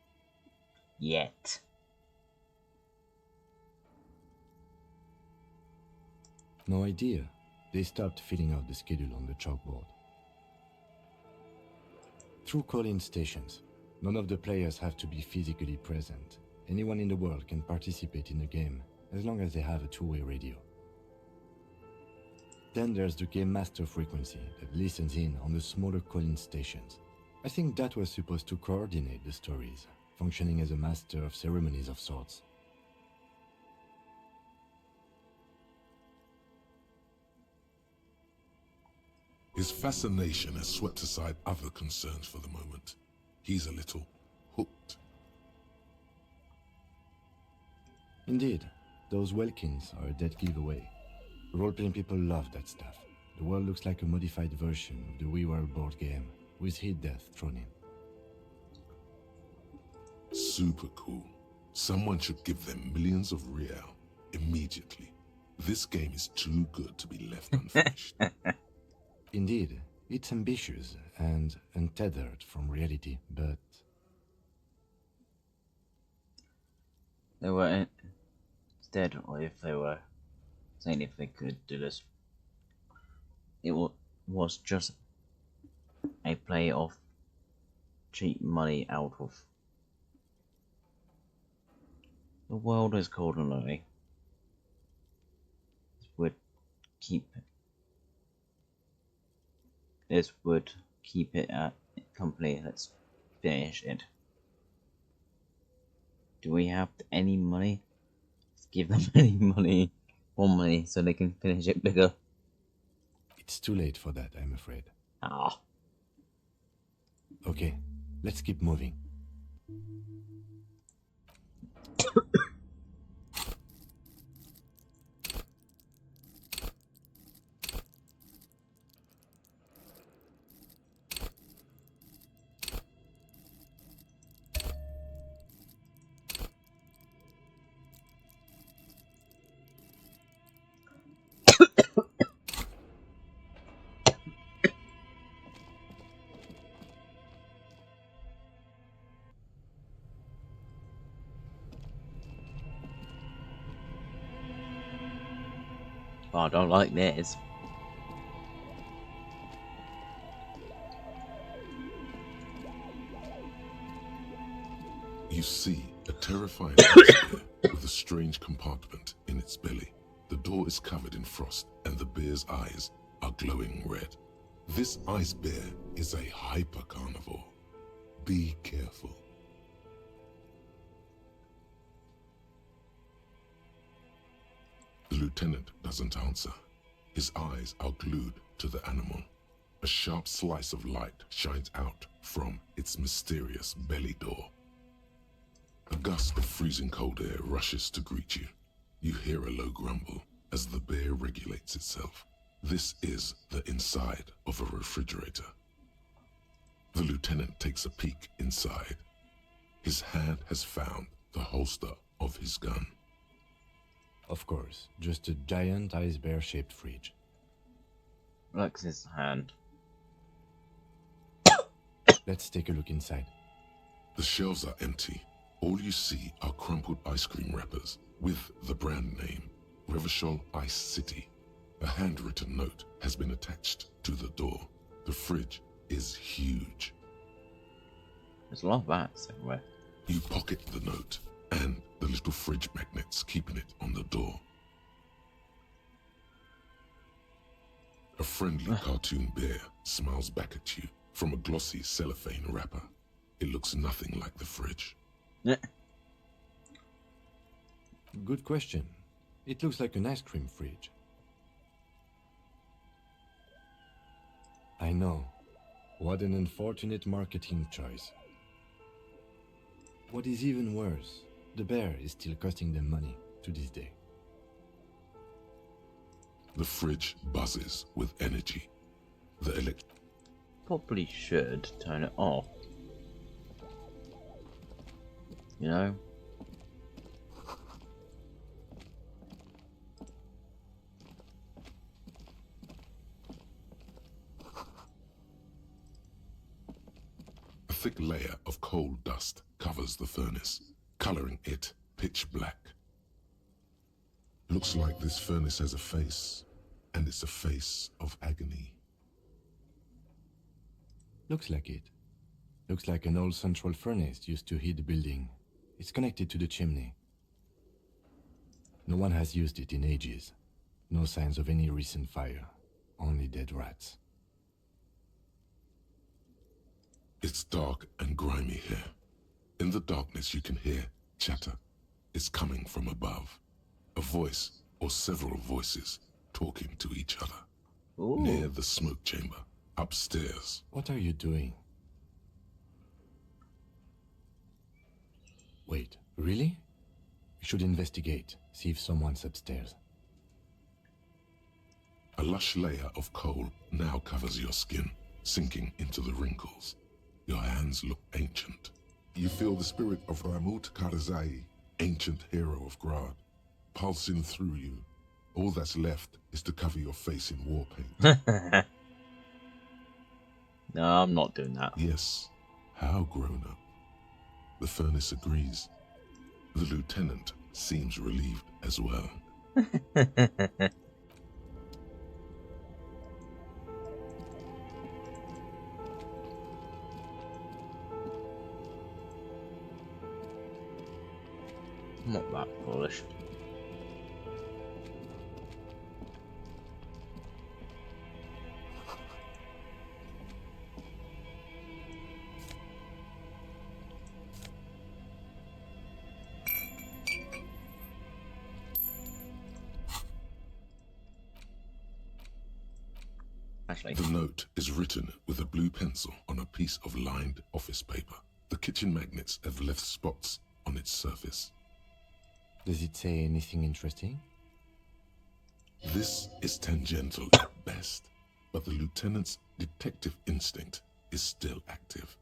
Yet.
No idea. They stopped filling out the schedule on the chalkboard. Through call-in stations, none of the players have to be physically present. Anyone in the world can participate in the game, as long as they have a two-way radio. Then there's the Game Master frequency that listens in on the smaller call-in stations. I think that was supposed to coordinate the stories, functioning as a master of ceremonies of sorts.
His fascination has swept aside other concerns for the moment. He's a little hooked.
Indeed, those Welkins are a dead giveaway. Role-playing people love that stuff. The world looks like a modified version of the WeWorld board game, with hit death thrown in.
Super cool. Someone should give them millions of real immediately. This game is too good to be left unfinished.
Indeed, it's ambitious and untethered from reality, but...
They were instead, or if they were saying if they could do this, it was just a play of cheap money out of the world is cold and lonely. This would keep it at a company that's finished it. Do we have any money? Let's give them any money, more money, so they can finish it bigger.
It's too late for that, I'm afraid.
Ah.
Okay, let's keep moving.
Oh, I don't like this.
You see a terrifying ice bear with a strange compartment in its belly. The door is covered in frost and the bear's eyes are glowing red. This ice bear is a hyper carnivore. Be careful. The lieutenant doesn't answer. His eyes are glued to the animal. A sharp slice of light shines out from its mysterious belly door. A gust of freezing cold air rushes to greet you. You hear a low grumble as the bear regulates itself. This is the inside of a refrigerator. The lieutenant takes a peek inside. His hand has found the holster of his gun.
Of course, just a giant ice bear-shaped fridge.
Looks his hand.
Let's take a look inside.
The shelves are empty. All you see are crumpled ice cream wrappers with the brand name, Revachol Ice City. A handwritten note has been attached to the door. The fridge is huge.
There's a lot of bats everywhere.
You pocket the note and the little fridge magnets keeping it on the door. A friendly cartoon bear smiles back at you from a glossy cellophane wrapper. It looks nothing like the fridge.
Good question. It looks like an ice cream fridge. I know. What an unfortunate marketing choice. What is even worse, the bear is still costing them money to this day.
The fridge buzzes with energy. The
Probably should turn it off. You know?
A thick layer of coal dust covers the furnace, coloring it pitch black. Looks like this furnace has a face. and it's a face of agony.
Looks like it. Looks like an old central furnace used to heat the building. It's connected to the chimney. No one has used it in ages. No signs of any recent fire. Only dead rats.
It's dark and grimy here. In the darkness you can hear chatter. It's coming from above. A voice, or several voices, talking to each other.
Ooh.
Near the smoke chamber, upstairs.
What are you doing? Wait, really? We should investigate, see if someone's upstairs.
A lush layer of coal now covers your skin, sinking into the wrinkles. Your hands look ancient. You feel the spirit of Ramut Karzai, ancient hero of Grad, pulsing through you. All that's left is to cover your face in war paint.
No, I'm not doing that.
Yes, how grown up. The furnace agrees. The lieutenant seems relieved as well.
Not that foolish. Actually,
The note is written with a blue pencil on a piece of lined office paper. The kitchen magnets have left spots on its surface.
Does it say anything interesting?
This is tangential at best, but the lieutenant's detective instinct is still active.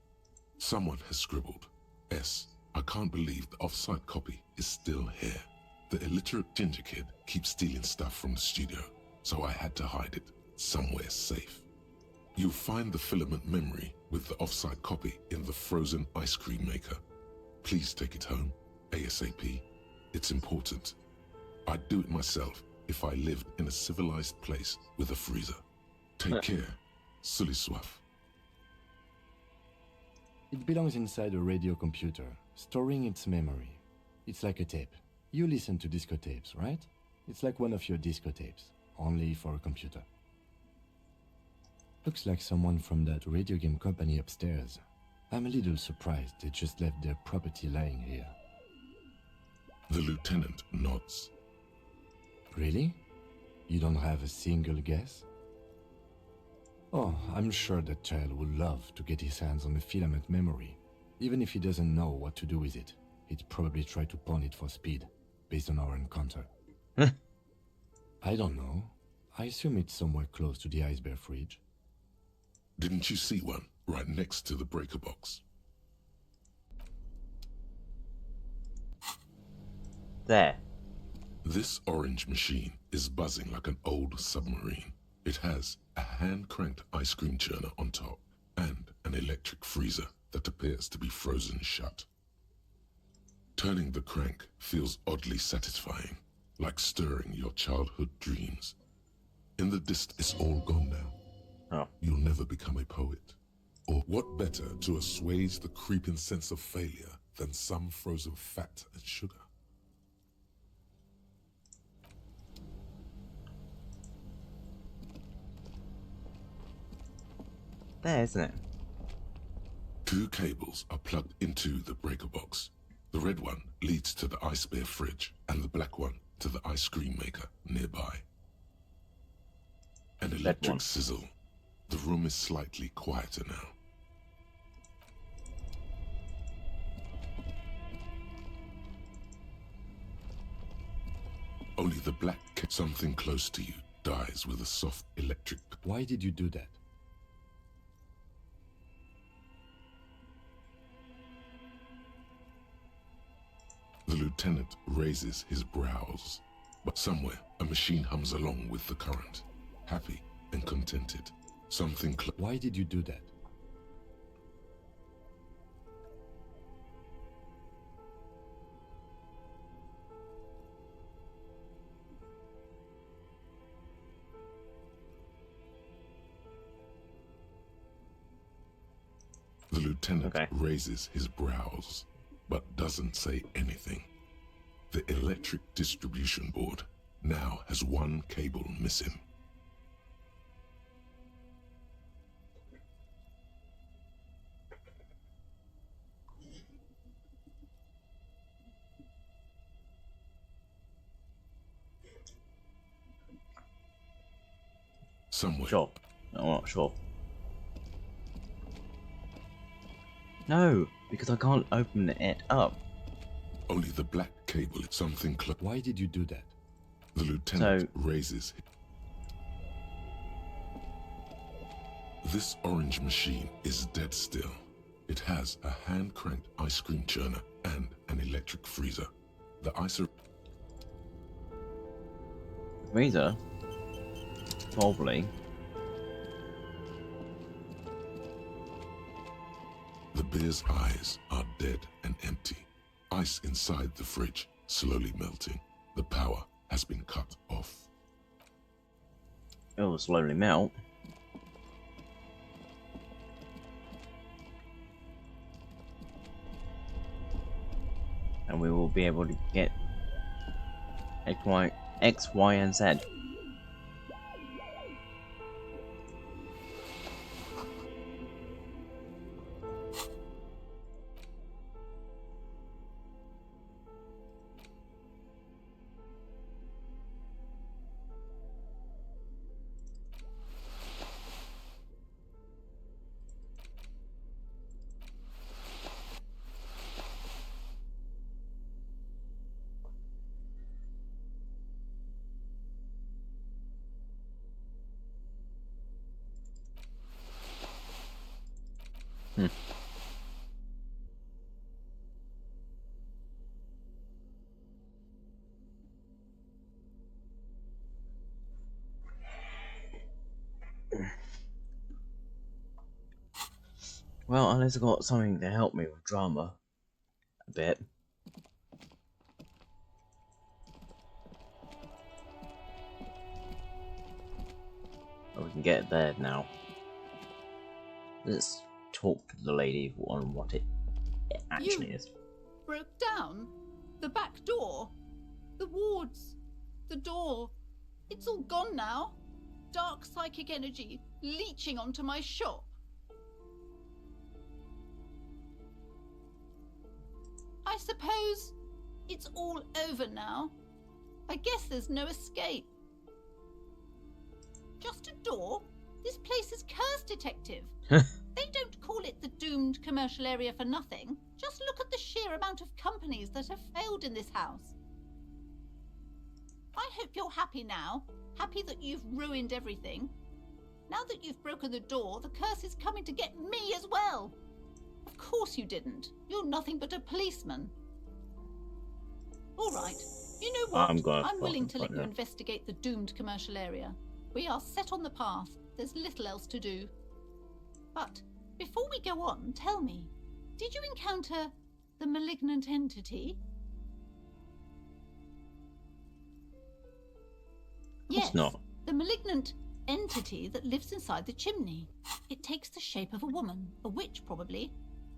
Someone has scribbled, S. I can't believe the off-site copy is still here. The illiterate ginger kid keeps stealing stuff from the studio, so I had to hide it somewhere safe. You'll find the filament memory with the off-site copy in the frozen ice cream maker. Please take it home, ASAP. It's important. I'd do it myself if I lived in a civilized place with a freezer. Take care, Suliswaf.
It belongs inside a radio computer, storing its memory. It's like a tape. You listen to disco tapes, right? It's like one of your disco tapes, only for a computer. Looks like someone from that radio game company upstairs. I'm a little surprised they just left their property lying here.
The lieutenant nods.
Really? You don't have a single guess? Oh, I'm sure that child would love to get his hands on the filament memory. Even if he doesn't know what to do with it, he'd probably try to pawn it for speed, based on our encounter. I don't know. I assume it's somewhere close to the ice bear fridge.
Didn't you see one right next to the breaker box?
there.
This orange machine is buzzing like an old submarine. It has a hand-cranked ice cream churner on top and an electric freezer that appears to be frozen shut. Turning the crank feels oddly satisfying, like stirring your childhood dreams. In the it's all gone now.
Oh.
You'll never become a poet. Or what better to assuage the creeping sense of failure than some frozen fat and sugar?
There, isn't it?
2 cables are plugged into the breaker box. The red one leads to the ice bear fridge, and the black one to the ice cream maker nearby. An electric
one.
sizzle. The room is slightly quieter now. Only the black something close to you dies with a soft electric.
Why did you do that?
The lieutenant raises his brows, but somewhere a machine hums along with the current, happy and contented. Something
Why did you do that?
lieutenant
Okay.
raises his brows, but doesn't say anything. The electric distribution board now has one cable missing. Somewhere.
Sure. I'm not sure. No, because I can't open it up.
Only the black cable is something close.
Why did you do that?
The lieutenant raises. This orange machine is dead still. It has a hand-cranked ice cream churner and an electric freezer. The
Freezer? Probably.
The beer's eyes are dead and empty. Ice inside the fridge slowly melting. The power has been cut off.
It will slowly melt. And we will be able to get X, Y, and Z. Well, unless I got something to help me with drama a bit. Oh, we can get there now. Let's talk to the lady on what it actually is.
Broke down? The back door? The wards? The door? It's all gone now. Dark psychic energy leeching onto my shop. I suppose it's all over now. I guess there's no escape. Just a door? This place is cursed, Detective. They don't call it the doomed commercial area for nothing. Just look at the sheer amount of companies that have failed in this house. I hope you're happy now. Happy that you've ruined everything. Now that you've broken the door, the curse is coming to get me as well. Of course you didn't. You're nothing but a policeman. All right. You know what? I'm willing to let you investigate the doomed commercial area. We are set on the path. There's little else to do. But before we go on, tell me, did you encounter the malignant entity? Yes,
not.
the malignant entity that lives inside the chimney. It takes the shape of a woman, a witch probably.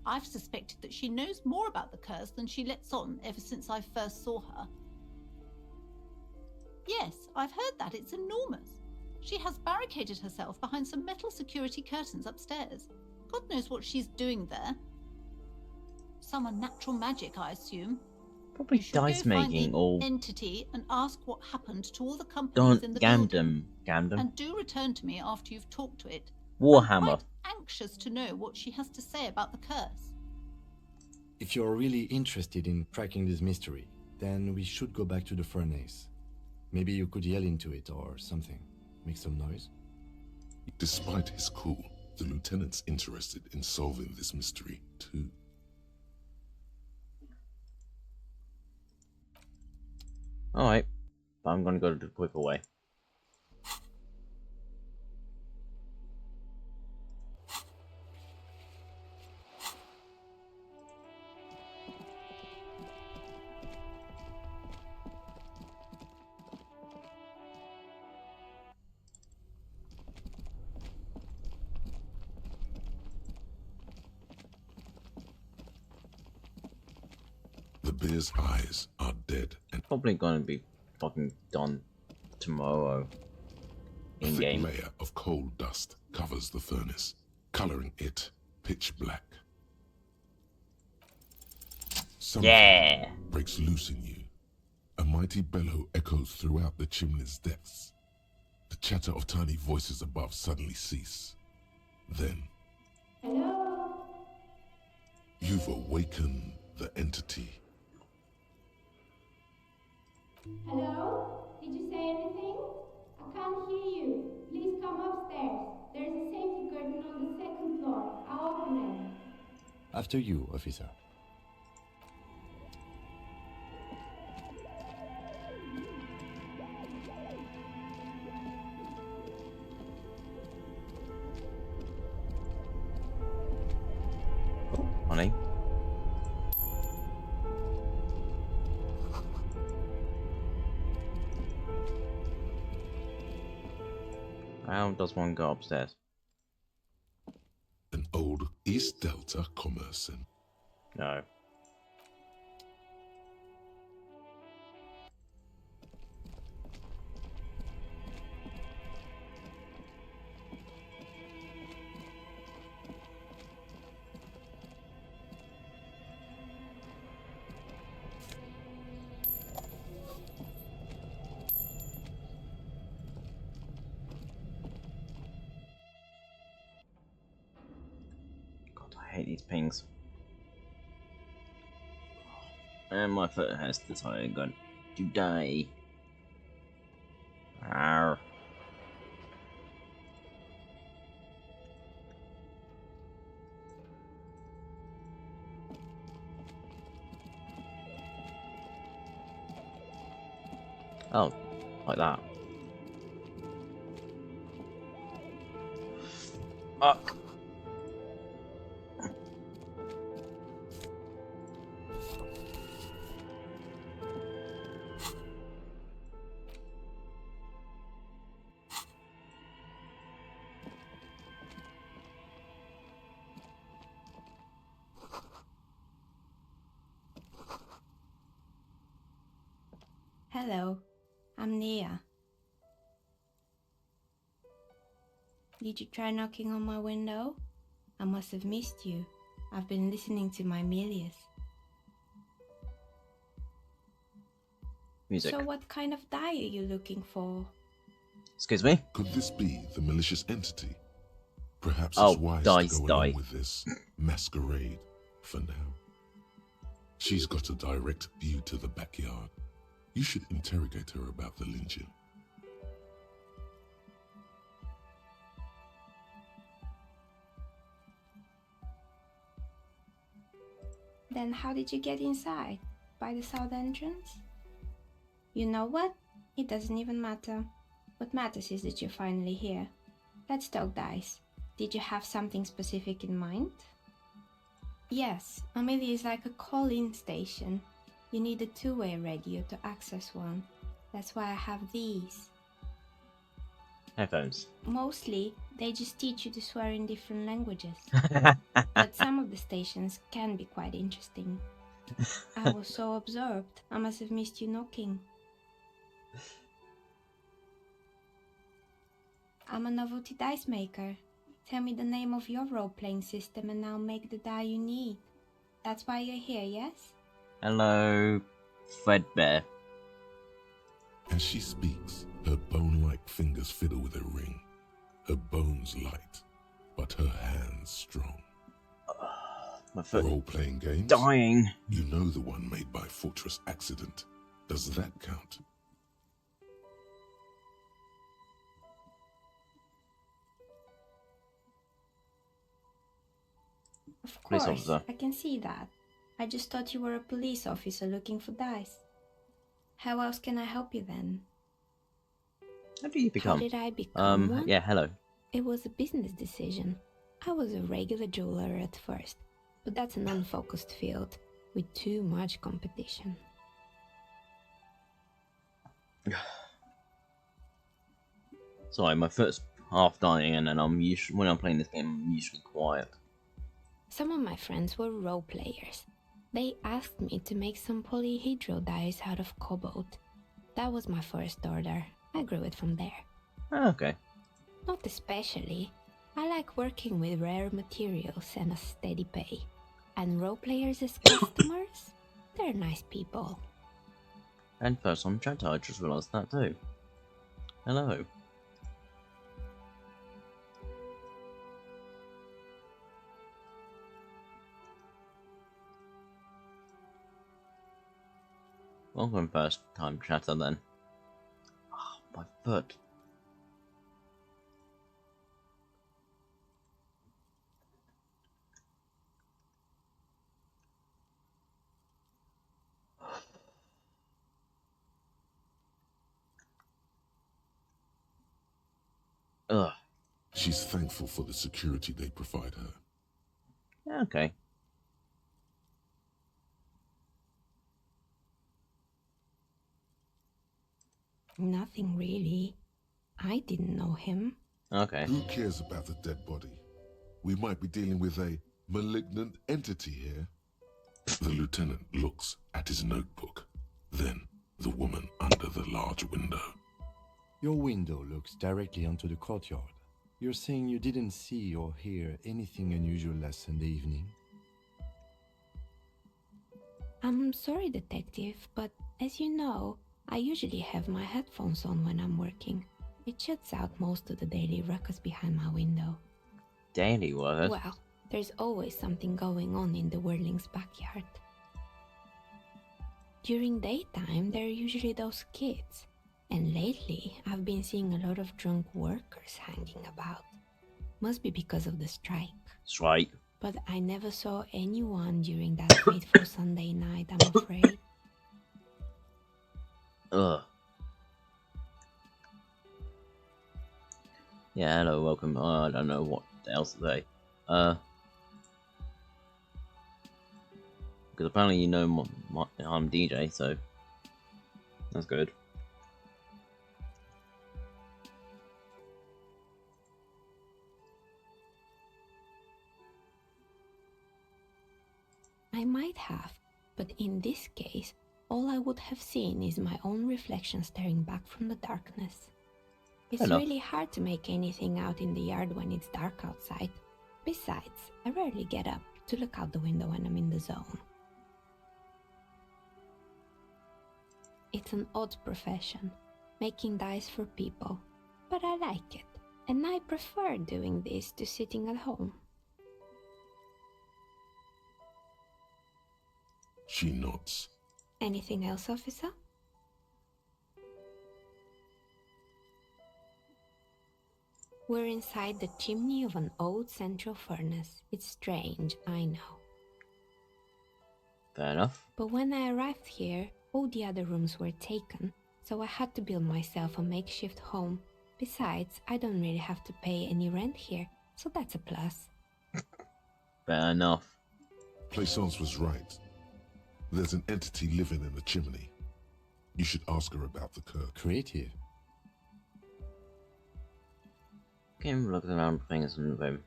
I've suspected that she knows more about the curse than she lets on ever since I first saw her. Yes, I've heard that. It's enormous. She has barricaded herself behind some metal security curtains upstairs. God knows what she's doing there. Some unnatural magic, I assume.
Probably
You should
dice
go find
making
the
or
entity and ask what happened to all the companies in the building.
Gandam.
And do return to me after you've talked to it.
Warhammer.
I'm quite anxious to know what she has to say about the curse.
If you're really interested in cracking this mystery, then we should go back to the furnace. Maybe you could yell into it or something. Make some noise.
Despite his cool, the lieutenant's interested in solving this mystery too.
Alright, but I'm gonna go the quicker way.
bear's eyes are dead and
Probably gonna be fucking done tomorrow.
a
In
thick
game.
layer of coal dust covers the furnace, coloring it pitch black. Something
Yeah.
breaks loose in you. A mighty bellow echoes throughout the chimney's depths. The chatter of tiny voices above suddenly cease. Then,
Hello?
you've awakened the entity.
Hello? Did you say anything? I can't hear you. Please come upstairs. There's a safety curtain on the second floor. I'll open it.
After you, officer.
Honey. How does one go upstairs?
An old East Delta commerce.
No. God, I hate these pings. And my foot has decided to die. Arr. Oh, like that. Fuck.
Hello. I'm Nia. Did you try knocking on my window? I must have missed you. I've been listening to my Milius.
Music.
So what kind of die are you looking for?
Excuse me?
Could this be the malicious entity? Perhaps
Oh,
it's wise
dice,
to go along
die.
with this masquerade for now. She's got a direct view to the backyard. You should interrogate her about the lynching.
Then how did you get inside? By the south entrance? You know what? It doesn't even matter. What matters is that you're finally here. Let's talk dice. Did you have something specific in mind? Yes, Amelia is like a call-in station. You need a two-way radio to access one. That's why I have these.
Headphones.
Mostly, they just teach you to swear in different languages. But some of the stations can be quite interesting. I was so absorbed, I must have missed you knocking. I'm a novelty dice maker. Tell me the name of your role-playing system and I'll make the die you need. That's why you're here, yes?
Hello, Fredbear.
As she speaks, her bone-like fingers fiddle with a ring. Her bones light, but her hands strong.
My foot
Role-playing games?
dying.
You know the one made by Fortress Accident. Does that count?
Of
Police
course,
officer.
I can see that. I just thought you were a police officer looking for dice. How else can I help you then?
How do you become?
How did I become one?
Yeah, hello.
It was a business decision. I was a regular jeweler at first, but that's an unfocused field with too much competition.
Sorry, my foot's half dying, and then when I'm playing this game, I'm usually quiet.
Some of my friends were role players. They asked me to make some polyhedral dyes out of cobalt. That was my first order. I grew it from there.
Okay.
Not especially. I like working with rare materials and a steady pay. And role players as customers? They're nice people.
And first on chat, I just realised that too. Hello. Welcome first time chatter then. Oh, my foot. Ugh.
She's thankful for the security they provide her.
Yeah, okay.
Nothing really. I didn't know him.
Okay.
Who cares about the dead body? We might be dealing with a malignant entity here. The lieutenant looks at his notebook, then the woman under the large window.
Your window looks directly onto the courtyard. You're saying you didn't see or hear anything unusual last Sunday evening?
I'm sorry, Detective, but as you know, I usually have my headphones on when I'm working. It shuts out most of the daily ruckus behind my window.
Daily work.
Well, there's always something going on in the Whirling's backyard. During daytime, there are usually those kids. And lately, I've been seeing a lot of drunk workers hanging about. Must be because of the strike.
That's right.
But I never saw anyone during that fateful Sunday night, I'm afraid.
Ugh. Yeah, hello, welcome. I don't know what else to say. Because apparently you know I'm DJ, so that's good.
I might have, but in this case, all I would have seen is my own reflection staring back from the darkness. It's
Enough.
really hard to make anything out in the yard when it's dark outside. Besides, I rarely get up to look out the window when I'm in the zone. It's an odd profession, making dice for people, but I like it, and I prefer doing this to sitting at home.
She nods.
Anything else, officer? We're inside the chimney of an old central furnace. It's strange, I know.
Fair enough.
But when I arrived here, all the other rooms were taken, so I had to build myself a makeshift home. Besides, I don't really have to pay any rent here, so that's a plus.
Fair enough.
Plaisance was right. There's an entity living in the chimney. You should ask her about the curse.
Creative.
Can we look around things in the room?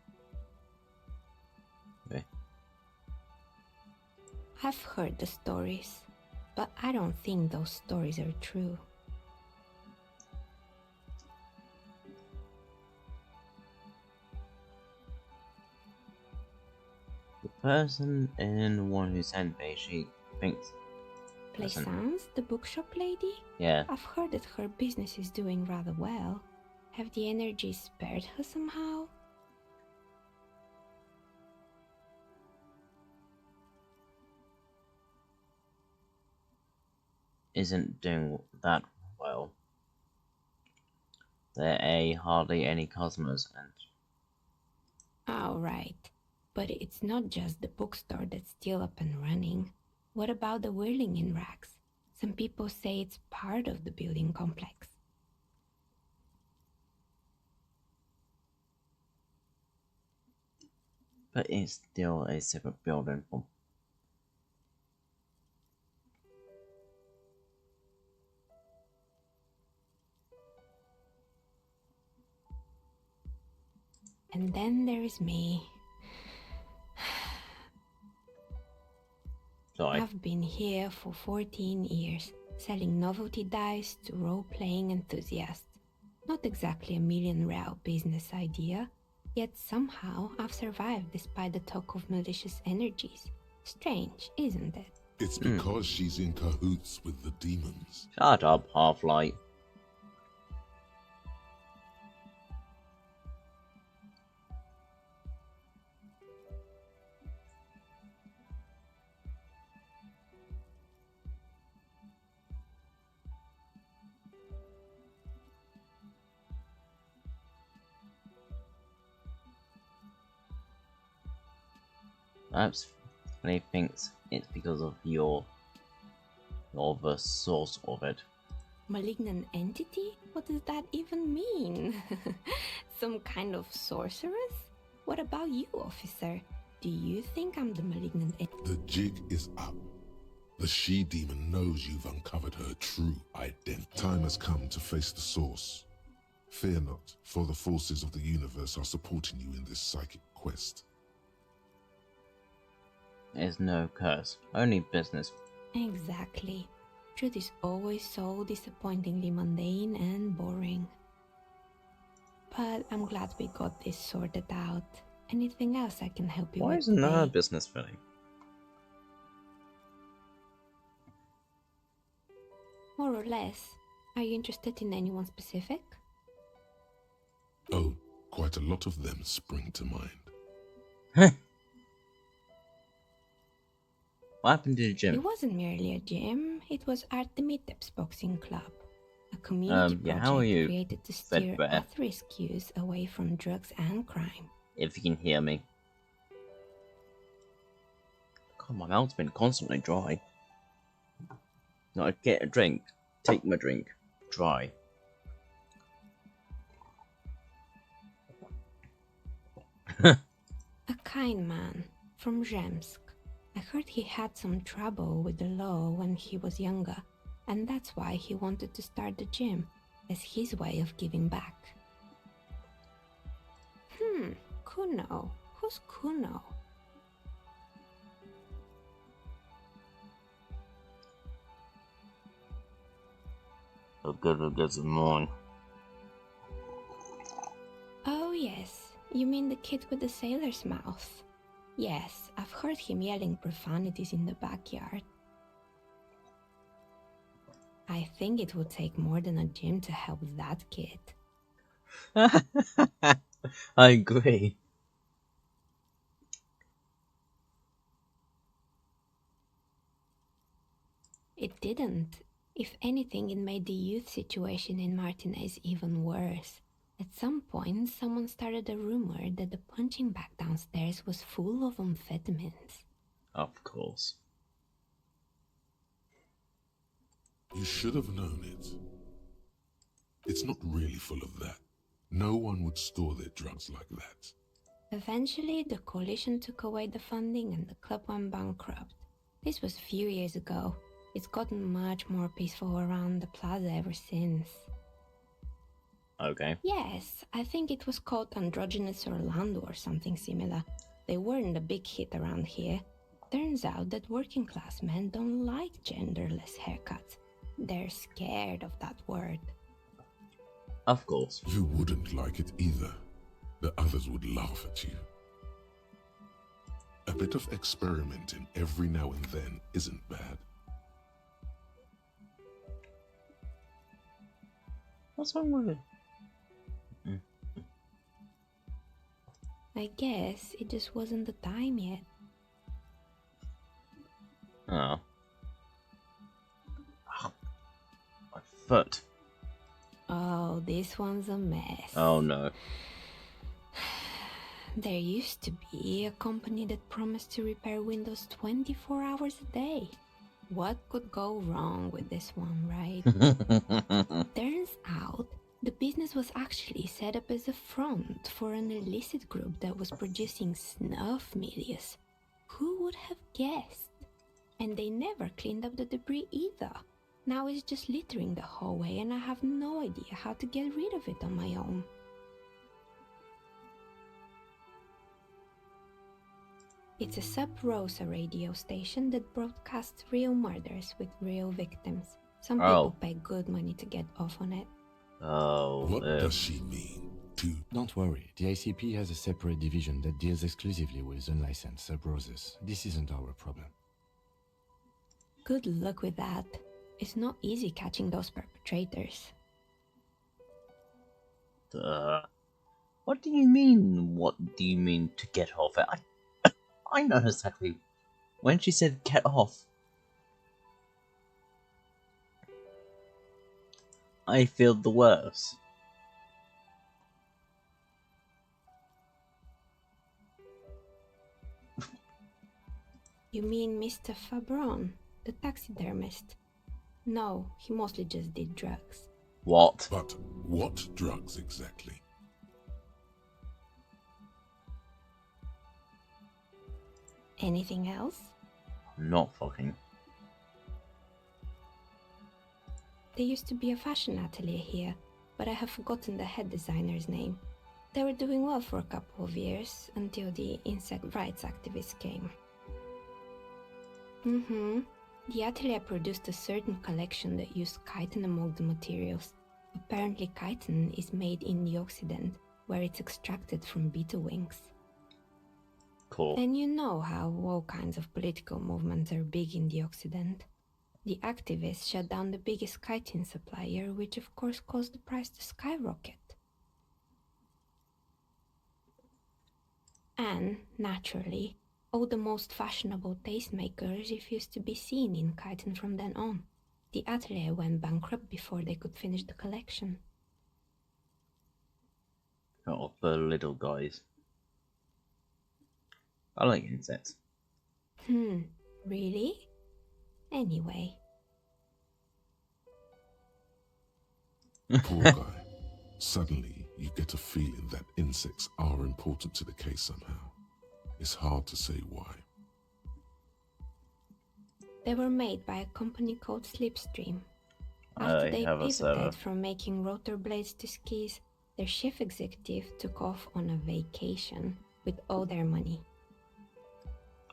Okay.
I've heard the stories, but I don't think those stories are true.
The person in the one who sent me, she thinks.
Plaisance, the bookshop lady?
Yeah.
I've heard that her business is doing rather well. Have the energies spared her somehow?
Isn't doing that well. There are hardly any customers, and
Oh, right. But it's not just the bookstore that's still up and running. What about the Whirling in Rags? Some people say it's part of the building complex.
but it's still a separate building from.
And then there is me.
Die.
I've been here for 14 years, selling novelty dice to role-playing enthusiasts. Not exactly a million-real business idea, yet somehow I've survived despite the talk of malicious energies. Strange, isn't it?
It's because she's in cahoots with the demons.
Shut up, Half-Light. Perhaps he thinks it's because of you're the source of it.
Malignant entity? What does that even mean? Some kind of sorceress? What about you, officer? Do you think I'm the malignant entity?
The jig is up. The she-demon knows you've uncovered her true identity. Time has come to face the source. Fear not, for the forces of the universe are supporting you in this psychic quest.
There's no curse, only business.
Exactly. Truth is always so disappointingly mundane and boring. But I'm glad we got this sorted out. Anything else I can help you
Why
with
isn't that a
today?
business thing?
More or less. Are you interested in anyone specific?
Oh, quite a lot of them spring to mind.
What happened to the gym?
It wasn't merely a gym, it was Artemitep's Boxing Club. A community
Yeah,
project
how are you,
created to
Fed
steer
Bear?
at-risk youth away from drugs and crime.
If you can hear me. God, my mouth's been constantly dry. No, I get a drink. Take my drink. Dry.
A kind man from Zemsk. I heard he had some trouble with the law when he was younger, and that's why he wanted to start the gym, as his way of giving back. Kuno. Who's Kuno?
I'll get some more.
Oh yes, you mean the kid with the sailor's mouth. Yes, I've heard him yelling profanities in the backyard. I think it would take more than a gym to help that kid.
I agree.
It didn't. If anything, it made the youth situation in Martinez even worse. At some point, someone started a rumor that the punching bag downstairs was full of amphetamines.
Of course.
You should have known it. It's not really full of that. No one would store their drugs like that.
Eventually, the coalition took away the funding and the club went bankrupt. This was a few years ago. It's gotten much more peaceful around the plaza ever since.
Okay.
Yes, I think it was called Androgynous Orlando or something similar. They weren't a big hit around here. Turns out that working class men don't like genderless haircuts. They're scared of that word.
Of course.
You wouldn't like it either. The others would laugh at you. A bit of experimenting every now and then isn't bad.
What's wrong with it?
I guess it just wasn't the time yet.
Oh. My foot.
Oh, this one's a mess.
Oh no.
There used to be a company that promised to repair windows 24 hours a day. What could go wrong with this one, right? Turns out, the business was actually set up as a front for an illicit group that was producing snuff medias. Who would have guessed? And they never cleaned up the debris either. Now it's just littering the hallway and I have no idea how to get rid of it on my own. It's a sub-Rosa radio station that broadcasts real murders with real victims. Some people pay good money to get off on it.
Oh.
What does she mean?
Don't worry, the ACP has a separate division that deals exclusively with unlicensed sub-Roses. This isn't our problem.
Good luck with that. It's not easy catching those perpetrators.
What do you mean? What do you mean to get off? I know exactly. When she said get off, I feel the worst.
You mean Mr. Fabron, the taxidermist? No, he mostly just did drugs.
What?
But what drugs exactly?
Anything else?
Not fucking.
There used to be a fashion atelier here, but I have forgotten the head designer's name. They were doing well for a couple of years, until the insect rights activists came. The atelier produced a certain collection that used chitin among the materials. Apparently chitin is made in the Occident, where it's extracted from beetle wings.
Cool.
And you know how all kinds of political movements are big in the Occident. The activists shut down the biggest chitin supplier, which of course caused the price to skyrocket. And, naturally, all the most fashionable tastemakers refused to be seen in chitin from then on. The atelier went bankrupt before they could finish the collection.
Oh, the little guys. I like insects.
Really? Anyway.
Poor guy. Suddenly, you get a feeling that insects are important to the case somehow. It's hard to say why.
They were made by a company called Slipstream.
I
After they
have a server.
pivoted from making rotor blades to skis, their chief executive took off on a vacation with all their money.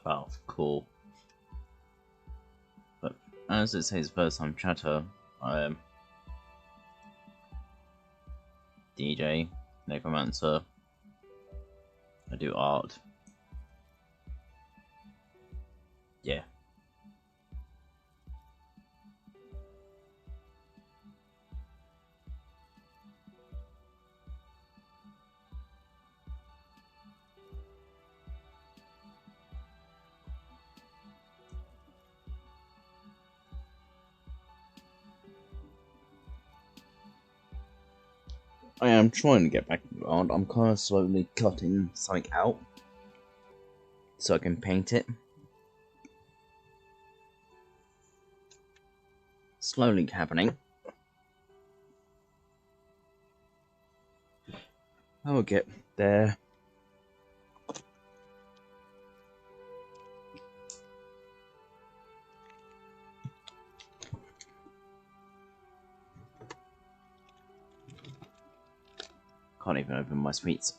Oh, cool. But as it says first time chatter, I am DJ, necromancer. I do art. Yeah. I am trying to get back into art. I'm kind of slowly cutting something out so I can paint it. Slowly happening. I will get there. Can't even open my sweets.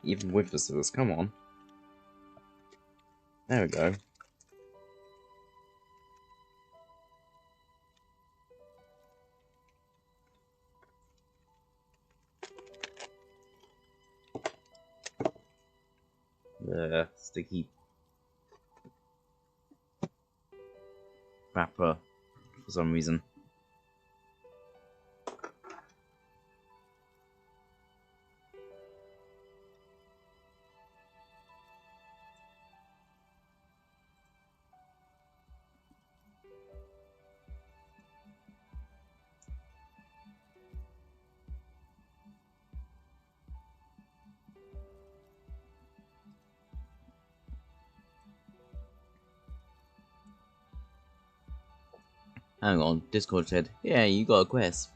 Even with the scissors, come on. There we go. The sticky wrapper for some reason. Hang on, Discord said, yeah, you got a quest.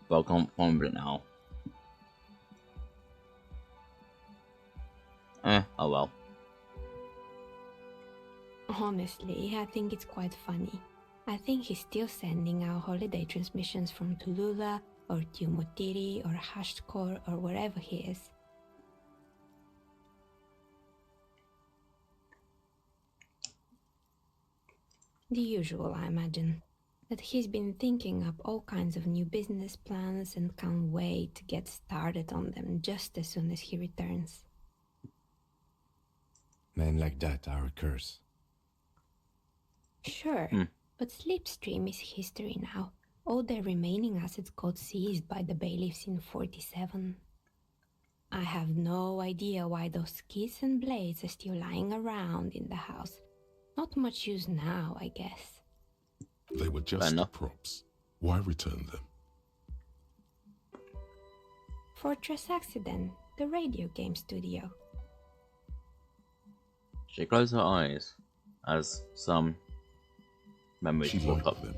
But I can't find it now. Oh well.
Honestly, I think it's quite funny. I think he's still sending out holiday transmissions from Tulula or Tiumotiri or Hashtkor or wherever he is. The usual, I imagine. That he's been thinking up all kinds of new business plans and can't wait to get started on them just as soon as he returns.
Men like that are a curse.
Sure, but Slipstream is history now. All their remaining assets got seized by the bailiffs in 47. I have no idea why those keys and blades are still lying around in the house. Not much use now, I guess.
They were
Fair
just
enough.
props. Why return them?
Fortress Accident, the radio game studio.
She closed her eyes as some memories
She
pop
liked
up.
them.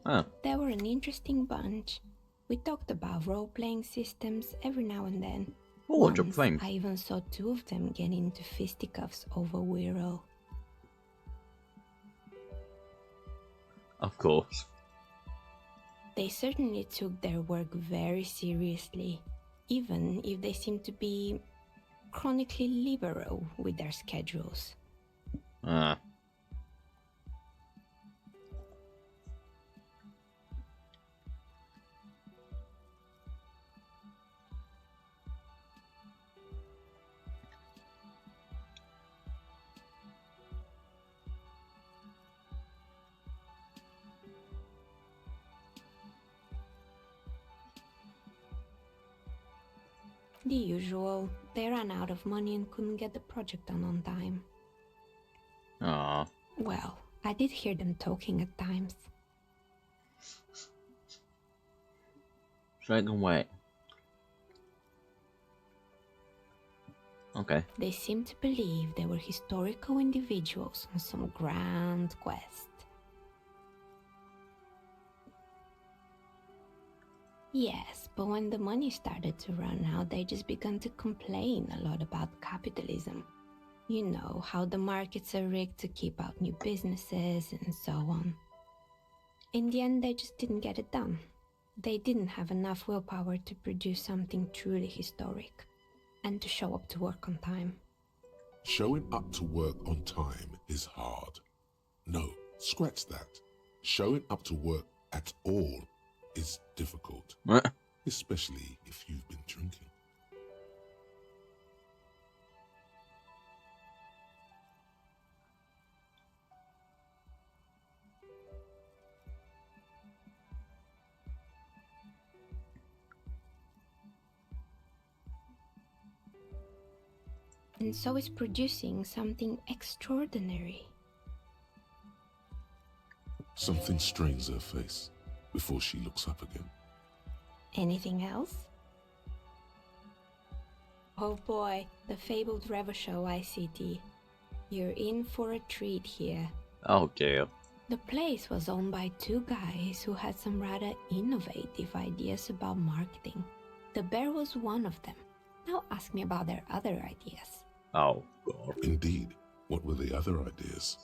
Oh,
They were an interesting bunch. We talked about role-playing systems every now and then.
oh, drop
Once,
flames.
I even saw two of them get into fisticuffs over Wirral.
Of course.
They certainly took their work very seriously, even if they seemed to be chronically liberal with their schedules.
Ah.
The usual, they ran out of money and couldn't get the project done on time.
Ah.
Well, I did hear them talking at times.
Straight and wait. Okay.
They seemed to believe they were historical individuals on some grand quest. Yes, but when the money started to run out, they just began to complain a lot about capitalism. You know, how the markets are rigged to keep out new businesses and so on. In the end, they just didn't get it done. They didn't have enough willpower to produce something truly historic and to show up to work on time.
Showing up to work on time is hard. No, scratch that. Showing up to work at all is difficult, especially if you've been drinking.
And so is producing something extraordinary.
Something strains her face before she looks up again.
Anything else? Oh boy, the fabled Revo Show ICT. You're in for a treat here.
Oh dear.
The place was owned by two guys who had some rather innovative ideas about marketing. The bear was one of them. Now ask me about their other ideas.
Oh god.
Indeed, what were the other ideas?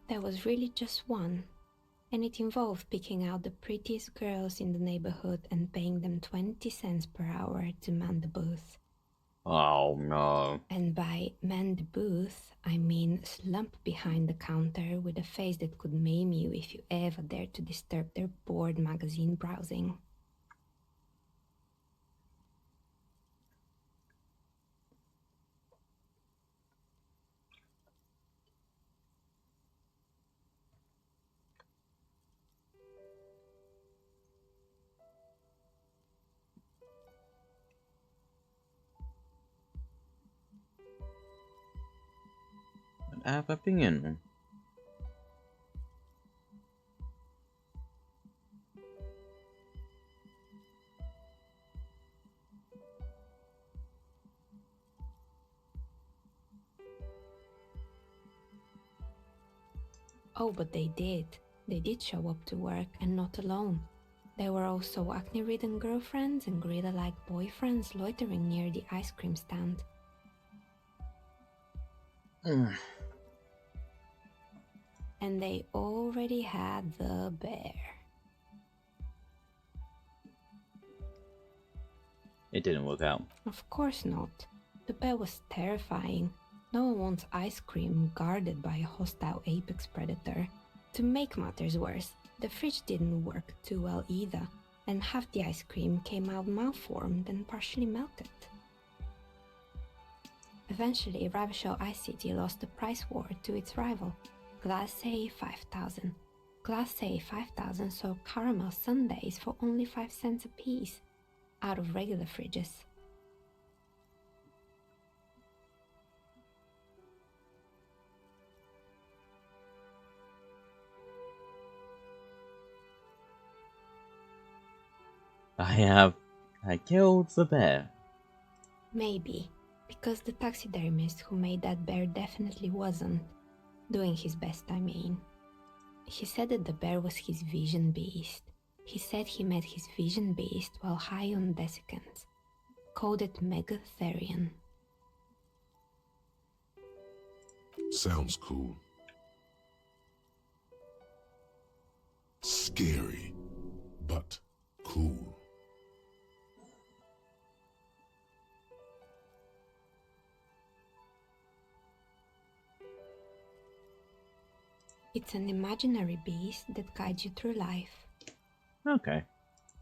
There was really just one, and it involved picking out the prettiest girls in the neighborhood and paying them 20 cents per hour to man the booth.
Oh no.
And by man the booth, I mean slump behind the counter with a face that could maim you if you ever dared to disturb their bored magazine browsing.
I have opinion.
Oh, but they did. They did show up to work, and not alone. There were also acne-ridden girlfriends and gorilla-like boyfriends loitering near the ice cream stand. and they already had the bear.
It didn't work out.
Of course not. The bear was terrifying. No one wants ice cream guarded by a hostile apex predator. To make matters worse, the fridge didn't work too well either, and half the ice cream came out malformed and partially melted. Eventually, Ravishaw Ice City lost the price war to its rival, Glacé 5000. Glacé 5000 sold caramel sundaes for only 5 cents a piece, out of regular fridges.
I killed the bear.
Maybe, because the taxidermist who made that bear definitely wasn't. Doing his best, I mean. He said that the bear was his vision beast. He said he met his vision beast while high on desiccants. Called it Megatherion.
Sounds cool. Scary, but cool.
It's an imaginary beast that guides you through life.
Okay.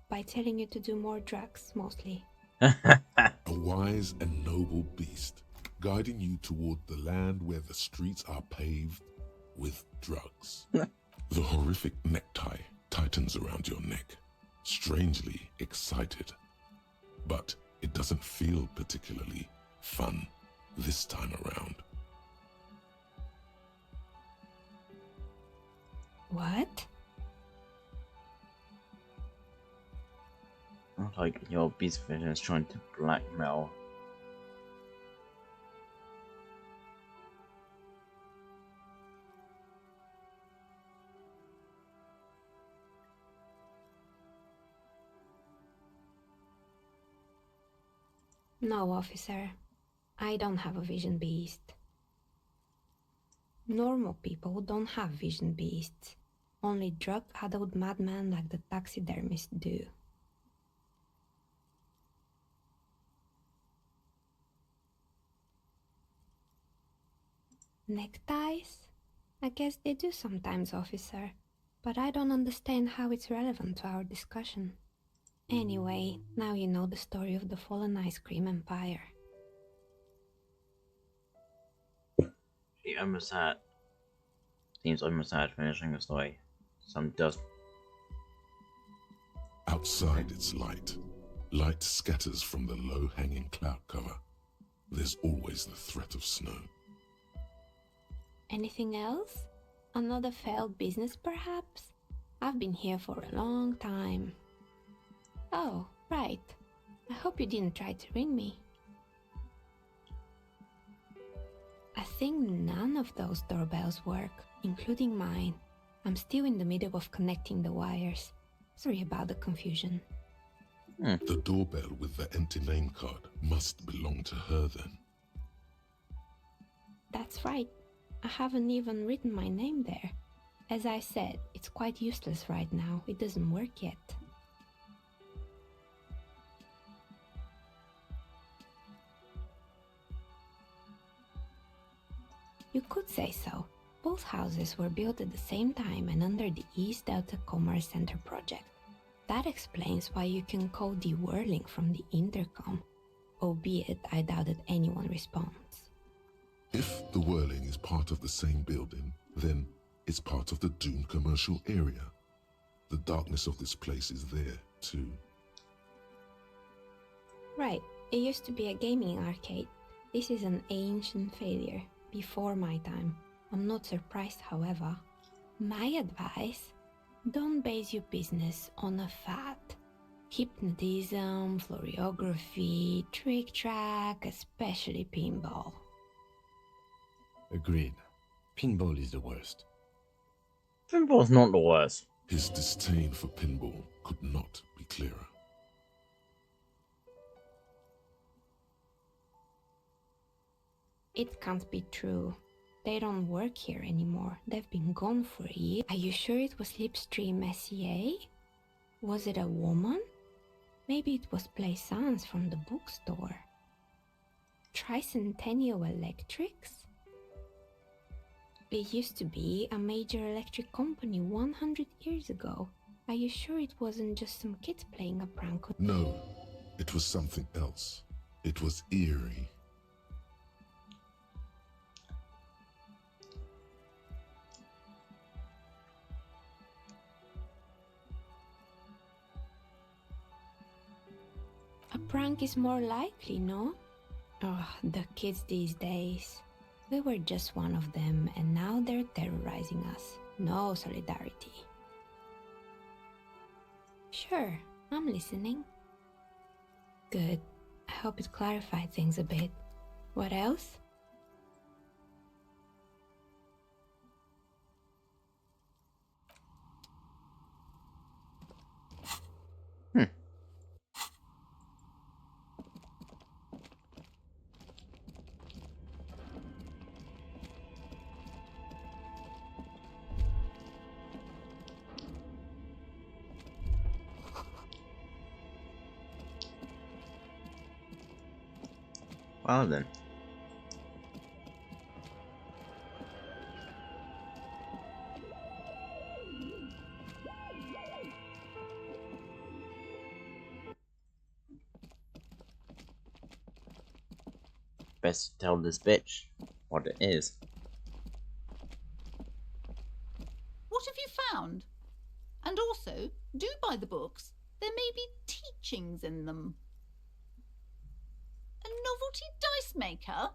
By telling you to do more drugs, mostly.
A wise and noble beast, guiding you toward the land where the streets are paved with drugs. The horrific necktie tightens around your neck, strangely excited. But it doesn't feel particularly fun this time around.
What?
Like your beast vision is trying to blackmail.
No, officer. I don't have a vision beast. Normal people don't have vision beasts. Only drug-addled madmen like the taxidermist do. Neckties? I guess they do sometimes, officer. But I don't understand how it's relevant to our discussion. Anyway, now you know the story of the fallen ice cream empire.
She almost had. Seems almost had finishing the story. Some dust.
Outside it's light. Light scatters from the low-hanging cloud cover. There's always the threat of snow.
Anything else? Another failed business, perhaps? I've been here for a long time. Oh, right. I hope you didn't try to ring me. I think none of those doorbells work, including mine. I'm still in the middle of connecting the wires. Sorry about the confusion.
The doorbell with the empty name card must belong to her then.
That's right. I haven't even written my name there. As I said, it's quite useless right now. It doesn't work yet. You could say so. Both houses were built at the same time and under the East Delta Commerce Center project. That explains why you can call the whirling from the intercom, albeit I doubt that anyone responds.
If the whirling is part of the same building, then it's part of the Dune commercial area. The darkness of this place is there, too.
Right, it used to be a gaming arcade. This is an ancient failure, before my time. I'm not surprised, however. My advice? Don't base your business on a fad. Hypnotism, floriography, trick-track, especially pinball.
Agreed. Pinball is the worst.
Pinball's not the worst.
His disdain for pinball could not be clearer.
It can't be true. They don't work here anymore. They've been gone for a year. Are you sure it was Slipstream SEA? Was it a woman? Maybe it was Plaisance from the bookstore. Tricentennial Electrics? It used to be a major electric company 100 years ago. Are you sure it wasn't just some kids playing a prank on—
No, it was something else. It was eerie.
A prank is more likely, no? Oh, the kids these days. We were just one of them, and now they're terrorizing us. No solidarity. Sure, I'm listening. Good. I hope it clarified things a bit. What else?
Well then. Best tell this bitch what it is.
What have you found? And also, do buy the books. There may be teachings in them. A novelty dice maker?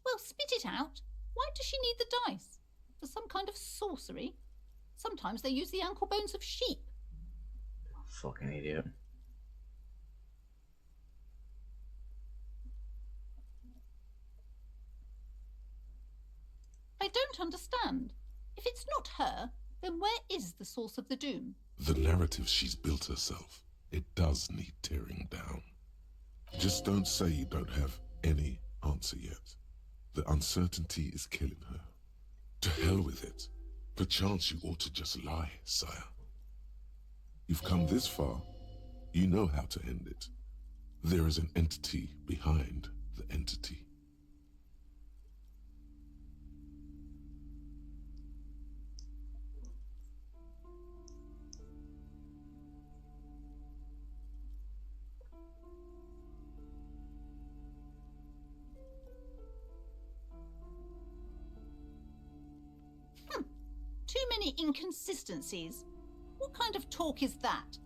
Well, spit it out. Why does she need the dice? For some kind of sorcery? Sometimes they use the ankle bones of sheep.
Fucking idiot.
I don't understand. If it's not her, then where is the source of the doom?
The narrative she's built herself, it does need tearing down. Just don't say you don't have any answer yet. The uncertainty is killing her. To hell with it. Perchance you ought to just lie, sire. You've come this far, you know how to end it. There is an entity behind the entity.
Too many inconsistencies. What kind of talk is that?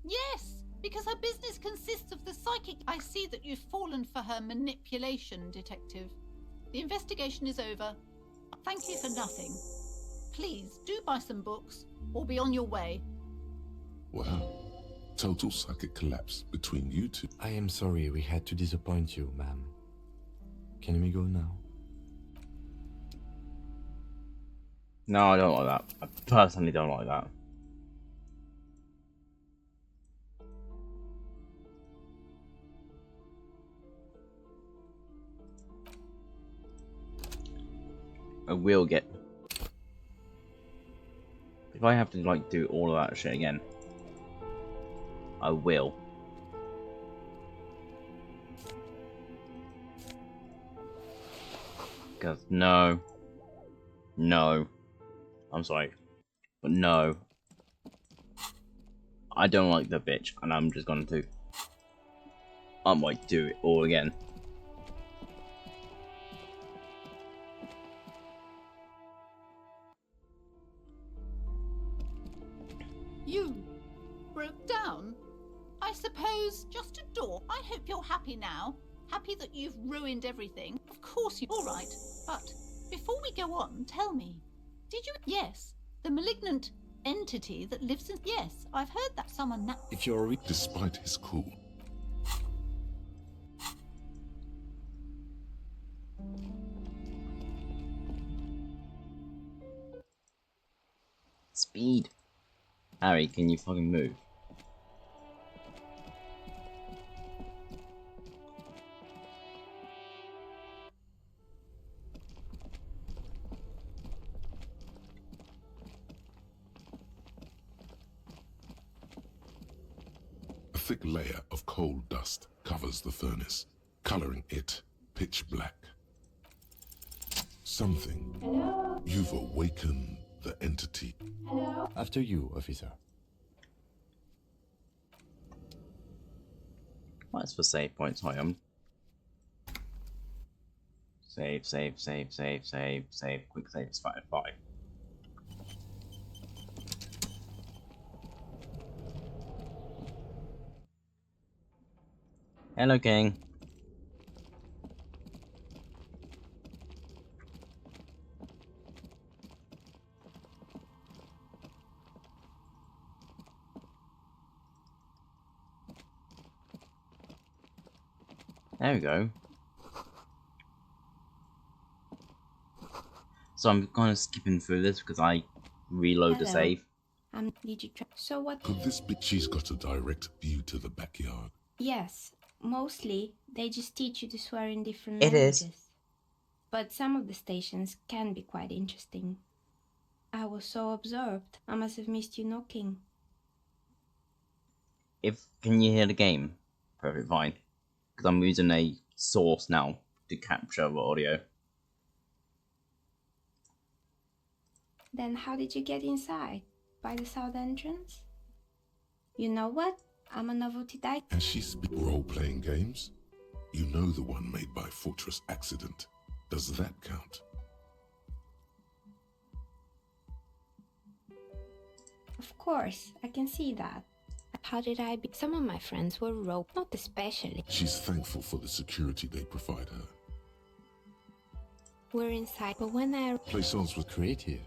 Yes, because her business consists of the psychic. I see that you've fallen for her manipulation, Detective. The investigation is over. Thank you for nothing. Please, do buy some books, or be on your way.
Wow. Total psychic collapse between you two.
I am sorry we had to disappoint you, ma'am. Can we go now?
No, I don't like that. I personally don't like that. I will get... If I have to, like, do all of that shit again, I will. Because no. No. I'm sorry. But no. I don't like the bitch, and I'm just going to... I might do it all again.
You broke down? I suppose just a door. I hope you're happy now. Happy that you've ruined everything. Of course you... All right, but before we go on, tell me. Did you... Yes, the malignant entity that lives in... Yes, I've heard that someone...
If you're...
Despite his cool,
Speed. Harry, can you fucking move?
thick layer of coal dust covers the furnace, coloring it pitch black. Something.
Hello?
You've awakened the entity.
Hello?
After you, officer.
What's for save points? Hi, Save. Quick save is 5. Hello, King. There we go. So I'm kind of skipping through this because I reload the
Hello.
save.
Did you try? So what?
Could this be? She's got a direct view to the backyard.
Yes, mostly they just teach you to swear in different
It is.
languages. But some of the stations can be quite interesting. I was so absorbed, I must have missed you knocking.
Can you hear the game? Perfect, fine. Because I'm using a source now to capture the audio.
Then how did you get inside? By the south entrance? You know what? I'm a novelty die.
And she's role-playing games? You know the one made by Fortress Accident. Does that count?
Of course, I can see that. How did I be? Some of my friends were rope, not especially.
She's thankful for the security they provide her.
We're inside, but when I...
Plaisance was
Create here.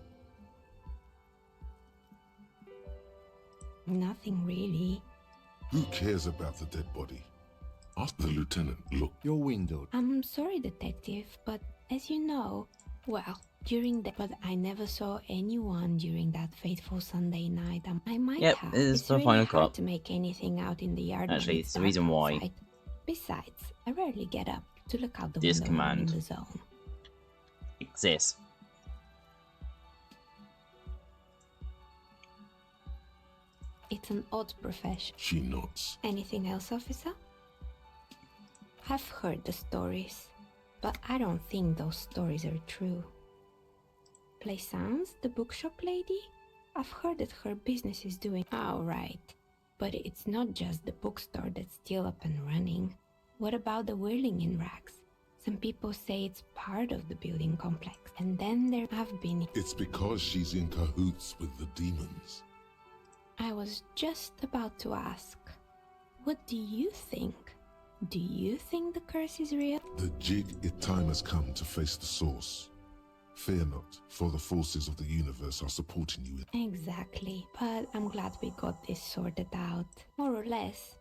Nothing really.
Who cares about the dead body? Ask the lieutenant. Look,
Your window.
I'm sorry, detective, but as you know, well, but I never saw anyone during that fateful Sunday night. I might
Yep,
have.
it is
It's
the
really
final
hard
cut.
to make anything out in the yard. when
Actually, it's the
dark
reason why.
outside. Besides, I rarely get up to look out the
This
window when I'm in
command.
the zone.
Exists.
It's an odd profession.
she nods.
Anything else, officer? I've heard the stories, but I don't think those stories are true. Plaisance, the bookshop lady? I've heard that her business is doing alright. But it's not just the bookstore that's still up and running. What about the whirling in rags? Some people say it's part of the building complex. And then there have been...
It's because she's in cahoots with the demons.
I was just about to ask, what do you think? Do you think the curse is real?
The time has come to face the source. Fear not, for the forces of the universe are supporting you.
Exactly, but I'm glad we got this sorted out. More or less.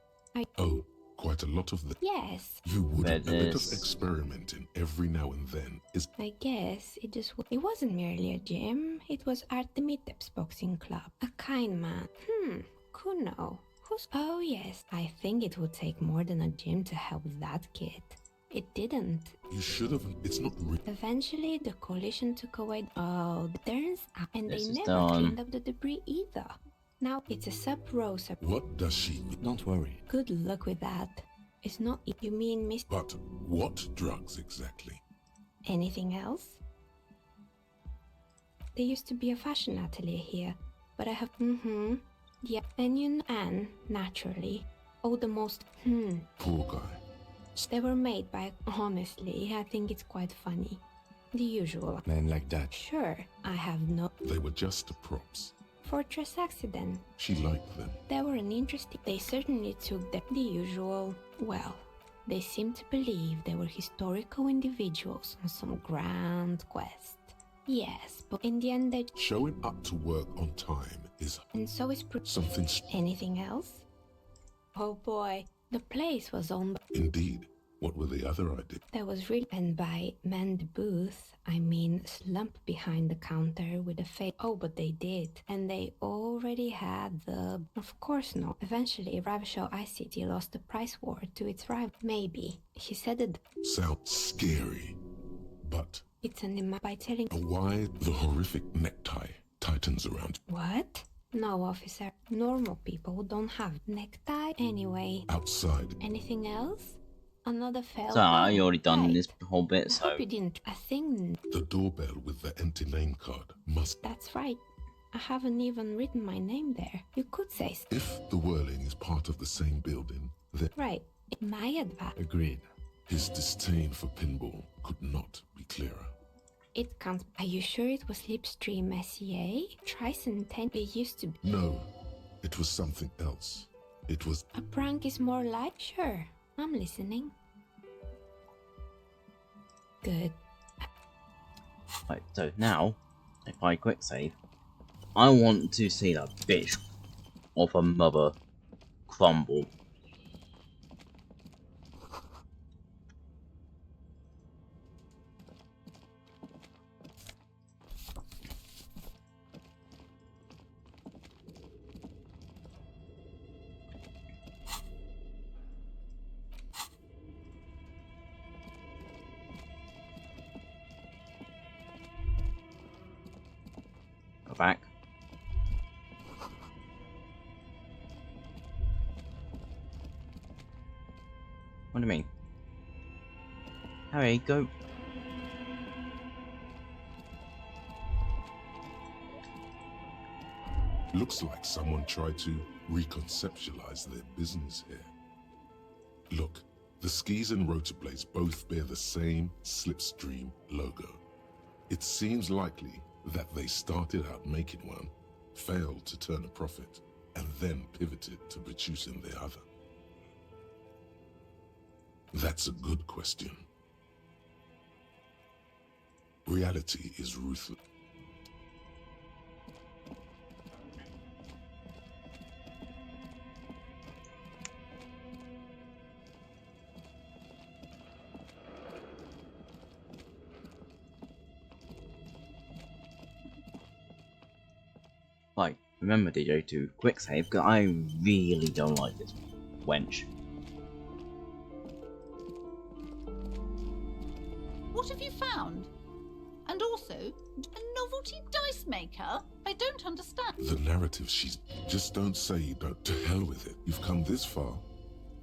Oh, quite a lot of them.
Yes,
You wouldn't.
That
A bit of
is-
experimenting every now and then is.
I guess it wasn't merely a gym, it was Artemitep's boxing club. A kind man. Kuno. Oh yes, I think it would take more than a gym to help that kid. It didn't.
You should have. It's not real.
Eventually, the coalition took away all the turns, and
This
they
is
never
done.
cleaned up the debris either. Now it's a sub-rosa.
What does she mean?
Don't worry.
Good luck with that. It's not. You mean Miss?
But what drugs exactly?
Anything else? There used to be a fashion atelier here, but I have. Yeah, and you know, and naturally, all the most.
Poor guy.
They were made by. Honestly, I think it's quite funny. The usual.
Men like that.
Sure, I have no.
They were just props.
Fortress accident.
She liked them.
They were an interesting. They certainly took the usual. Well, they seemed to believe they were historical individuals on some grand quest. Yes, but in the end, they.
Showing up to work on time is
And so is.
something.
Anything else? Oh boy, the place was owned.
Indeed. What were the other ideas?
There was really. And by man the booth, I mean slump behind the counter with a face. Oh, but they did. And they already had the. Of course not. Eventually, Ravishal ICT lost the price war to its rival. Maybe. He said that
Sounds scary. But
it's an by telling.
why the horrific necktie tightens around?
What? No, officer. Normal people don't have necktie anyway.
Outside,
Anything else? Another failed
So I
one?
already done
Right.
this whole bit,
I
so
hope you didn't. A thing.
the doorbell with the empty name card must.
That's right. I haven't even written my name there. You could say
If the whirling is part of the same building, then
right. My advice.
Agreed.
his disdain for pinball could not be clearer.
It can't. Are you sure it was Slipstream SEA? Tricentennial used to be.
No, it was something else. It was.
A prank is more like. Sure, I'm listening. Good.
right, so now if I quick save, I want to see that bitch of a mother crumble. Go back. What do you mean? Harry, go.
Looks like someone tried to reconceptualize their business here. Look, the skis and rotor blades both bear the same Slipstream logo. It seems likely that they started out making one, failed to turn a profit, and then pivoted to producing the other. That's a good question. Reality is ruthless.
Like, remember DJ to quick save, because I really don't like this wench.
What have you found? And also, a novelty dice maker? I don't understand.
The narrative she's. Just don't say you don't. To hell with it. You've come this far.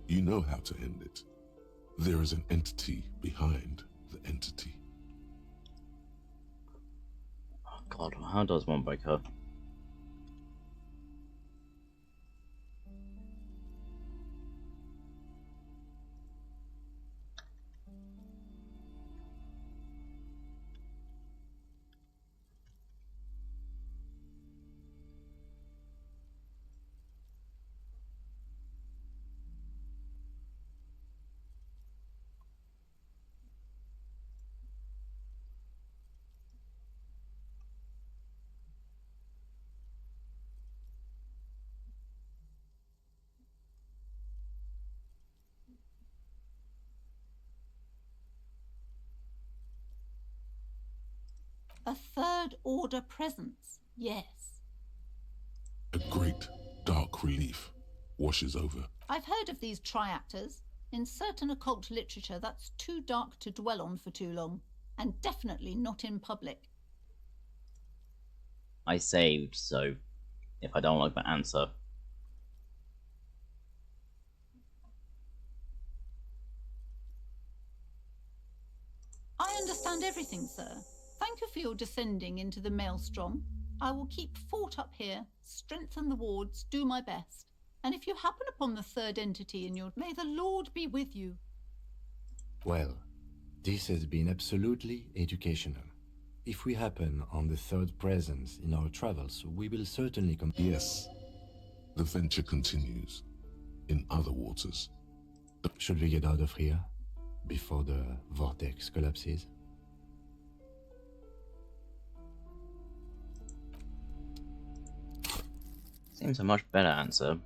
You know how to end it. There is an entity behind the entity.
Oh god, how does one break her?
A third order presence, yes.
A great dark relief washes over.
I've heard of these triactors. In certain occult literature, that's too dark to dwell on for too long, and definitely not in public.
I saved, so if I don't like the answer.
I understand everything, sir. Thank you for your descending into the maelstrom. I will keep fort up here, strengthen the wards, do my best. And if you happen upon the third entity in your... May the Lord be with you.
Well, this has been absolutely educational. If we happen on the third presence in our travels, we will certainly come.
Yes, the venture continues in other waters.
Should we get out of here before the vortex collapses?
Seems a much better answer.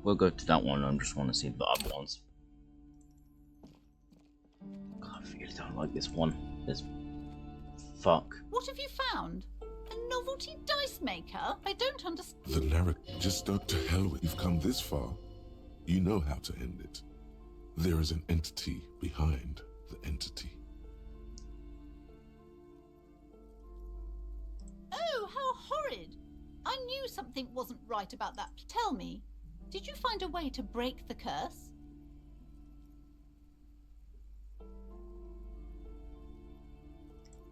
We'll go to that one. I just want to see the other ones. God, I really don't like this one. This fuck.
What have you found? A novelty dice maker? I don't understand.
The narrative. Just don't. To hell with. You've come this far. You know how to end it. There is an entity behind the entity.
I knew something wasn't right about that. Tell me, did you find a way to break the curse?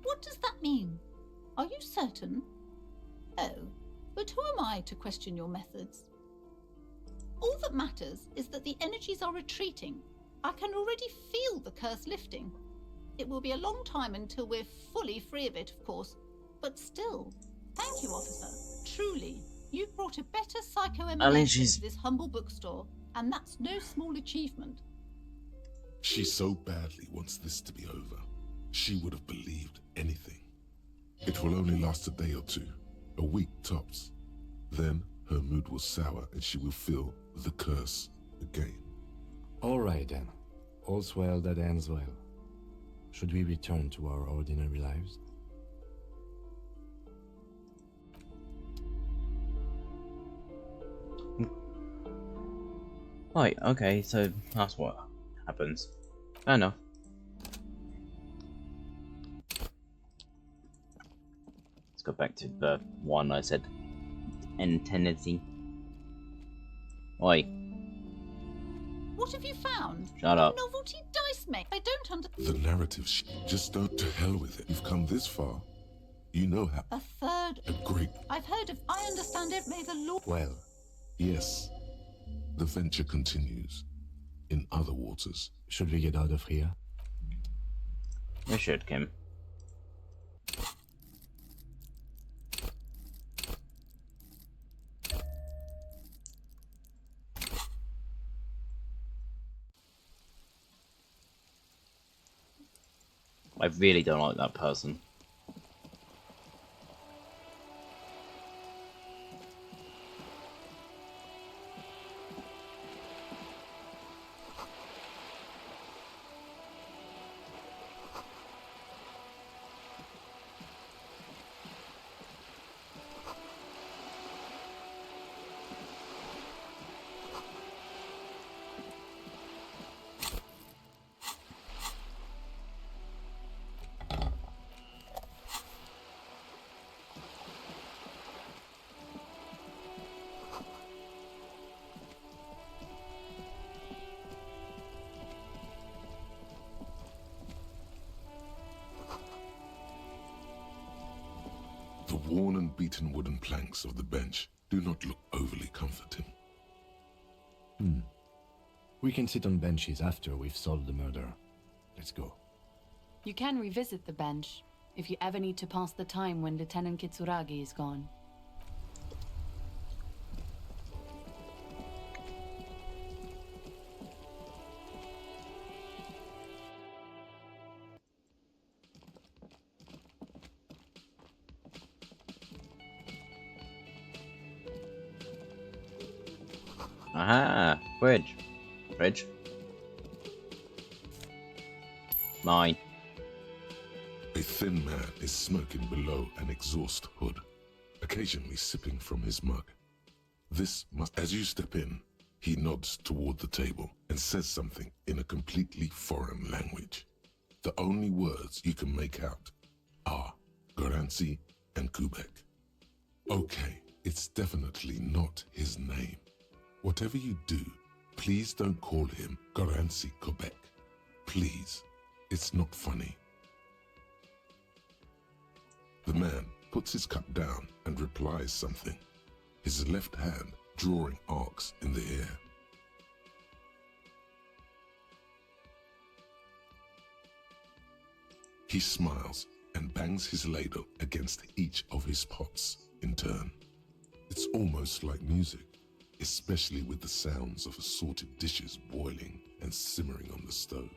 What does that mean? Are you certain? Oh, but who am I to question your methods? All that matters is that the energies are retreating. I can already feel the curse lifting. It will be a long time until we're fully free of it, of course. But still, thank you, officer. Truly, you've brought a better psycho-emanation to this humble bookstore, and that's no small achievement.
She so badly wants this to be over. She would have believed anything. It will only last a day or two, a week tops. Then her mood will sour and she will feel the curse again.
All right then. All's well that ends well. Should we return to our ordinary lives?
Right, okay, so that's what happens. Fair enough. Let's go back to the one I said. Tendency. Oi.
What have you found?
Shut up.
Novelty dice make. I don't understand.
The narrative just don't to hell with it. You've come this far. You know how.
A third.
A great.
I've heard of. I understand it. May the Lord.
Well,
Yes. The venture continues. In other waters.
should we get out of here?
We should, Kim. I really don't like that person.
The worn and beaten wooden planks of the bench do not look overly comforting.
We can sit on benches after we've solved the murder. Let's go.
You can revisit the bench if you ever need to pass the time when Lieutenant Kitsuragi is gone.
Aha! Fridge. Fridge. Mine.
A thin man is smoking below an exhaust hood, occasionally sipping from his mug. This must, as you step in, he nods toward the table and says something in a completely foreign language. The only words you can make out are Goransi and Kubek. Okay, it's definitely not his name. Whatever you do, please don't call him Goransi Kubek. Please, it's not funny. The man puts his cup down and replies something, his left hand drawing arcs in the air. He smiles and bangs his ladle against each of his pots in turn. It's almost like music, especially with the sounds of assorted dishes boiling and simmering on the stove.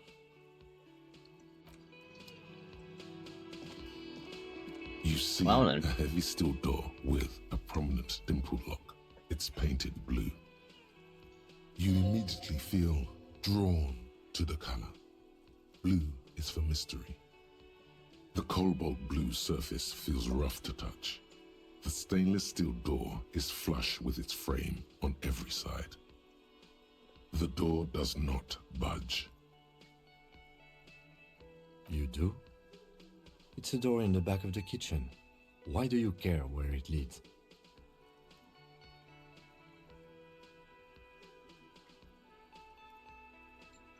You see
Well then.
a heavy steel door with a prominent dimple lock. It's painted blue. You immediately feel drawn to the color. Blue is for mystery. The cobalt blue surface feels rough to touch. The stainless steel door is flush with its frame on every side. The door does not budge.
You do? It's a door in the back of the kitchen. Why do you care where it leads?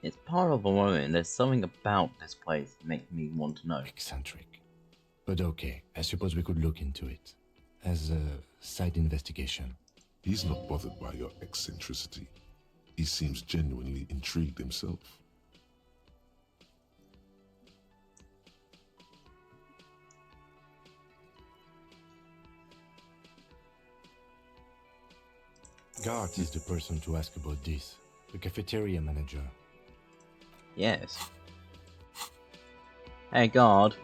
It's part of a moment. There's something about this place that makes me want to know.
Eccentric. But okay, I suppose we could look into it. As a side investigation.
He's not bothered by your eccentricity. He seems genuinely intrigued himself.
Gart is the person to ask about this. The cafeteria manager.
Yes. Hey, guard.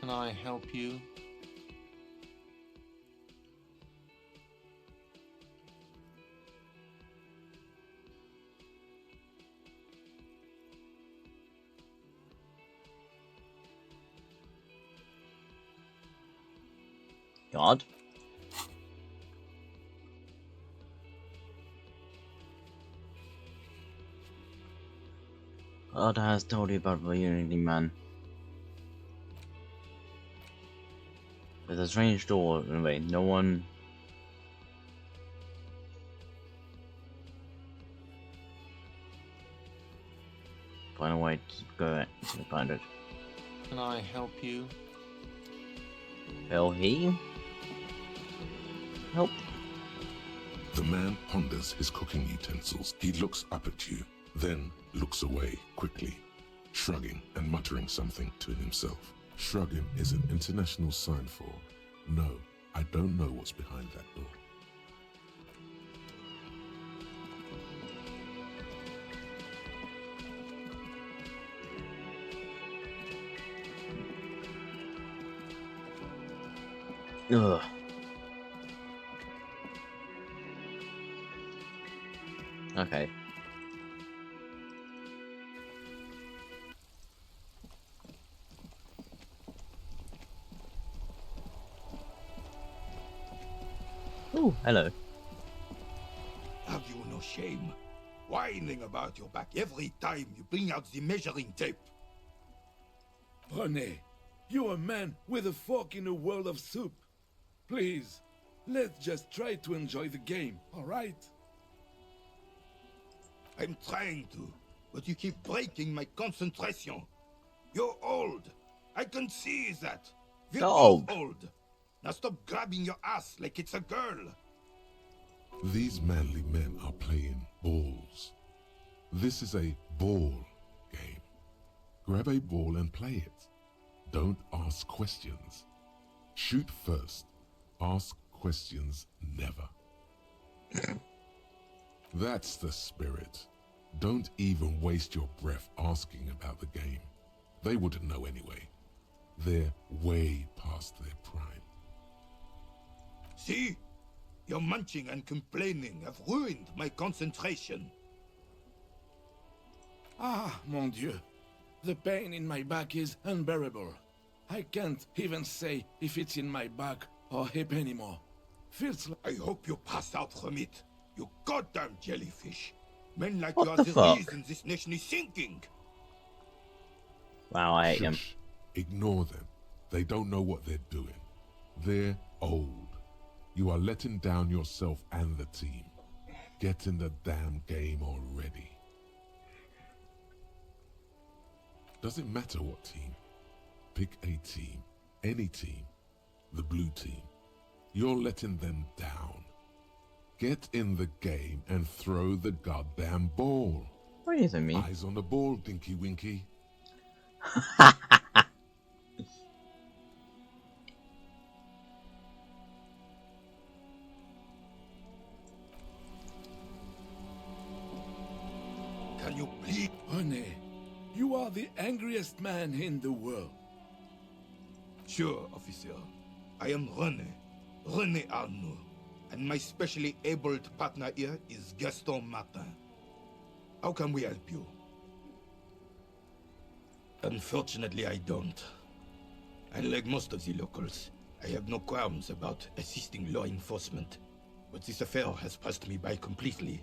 Can I help you?
Guard. God has told you about the Unity Man. There's a strange door. Anyway, no one. Find a way to go to find it.
Can I help you?
Will he? Help.
The man ponders his cooking utensils. He looks up at you, then looks away quickly, shrugging and muttering something to himself. Shrugging is an international sign for, no, I don't know what's behind that door.
Ugh. Okay. Oh, hello.
Have you no shame? Whining about your back every time you bring out the measuring tape.
René, you're a man with a fork in a world of soup. Please, let's just try to enjoy the game, alright?
I'm trying to, but you keep breaking my concentration. You're old. I can see that. We're
Dog.
both old. Now stop grabbing your ass like it's a girl.
These manly men are playing balls. This is a ball game. Grab a ball and play it. Don't ask questions. Shoot first. Ask questions never. That's the spirit. Don't even waste your breath asking about the game. They wouldn't know anyway. They're way past their prime.
See? Your munching and complaining have ruined my concentration.
Ah, mon Dieu. The pain in my back is unbearable. I can't even say if it's in my back or hip anymore. Feels like...
I hope you pass out from it. You goddamn jellyfish. Men like
What
you are
the
the
fuck?
reason this nation is sinking.
Wow, I hate him.
Shush. Ignore them. They don't know what they're doing. They're old. You are letting down yourself and the team. Get in the damn game already. Doesn't matter what team. Pick a team. Any team. The blue team. You're letting them down. Get in the game and throw the goddamn ball.
What do you think, me?
Eyes on the ball, Dinky Winky.
Can you please?
René, you are the angriest man in the world.
Sure, officer. I am René Arnoux. And my specially abled partner here is Gaston Martin. How can we help you? Unfortunately, I don't. And like most of the locals, I have no qualms about assisting law enforcement. But this affair has passed me by completely.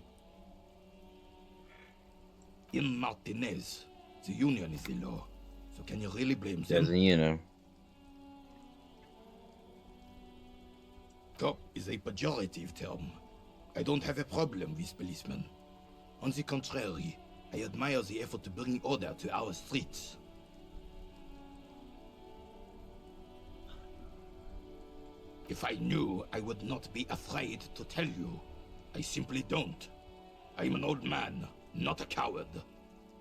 In Martinez, the union is the law. So can you really blame them?
Doesn't you know?
Cop is a pejorative term. I don't have a problem with policemen. On the contrary, I admire the effort to bring order to our streets. If I knew, I would not be afraid to tell you. I simply don't. I am an old man, not a coward.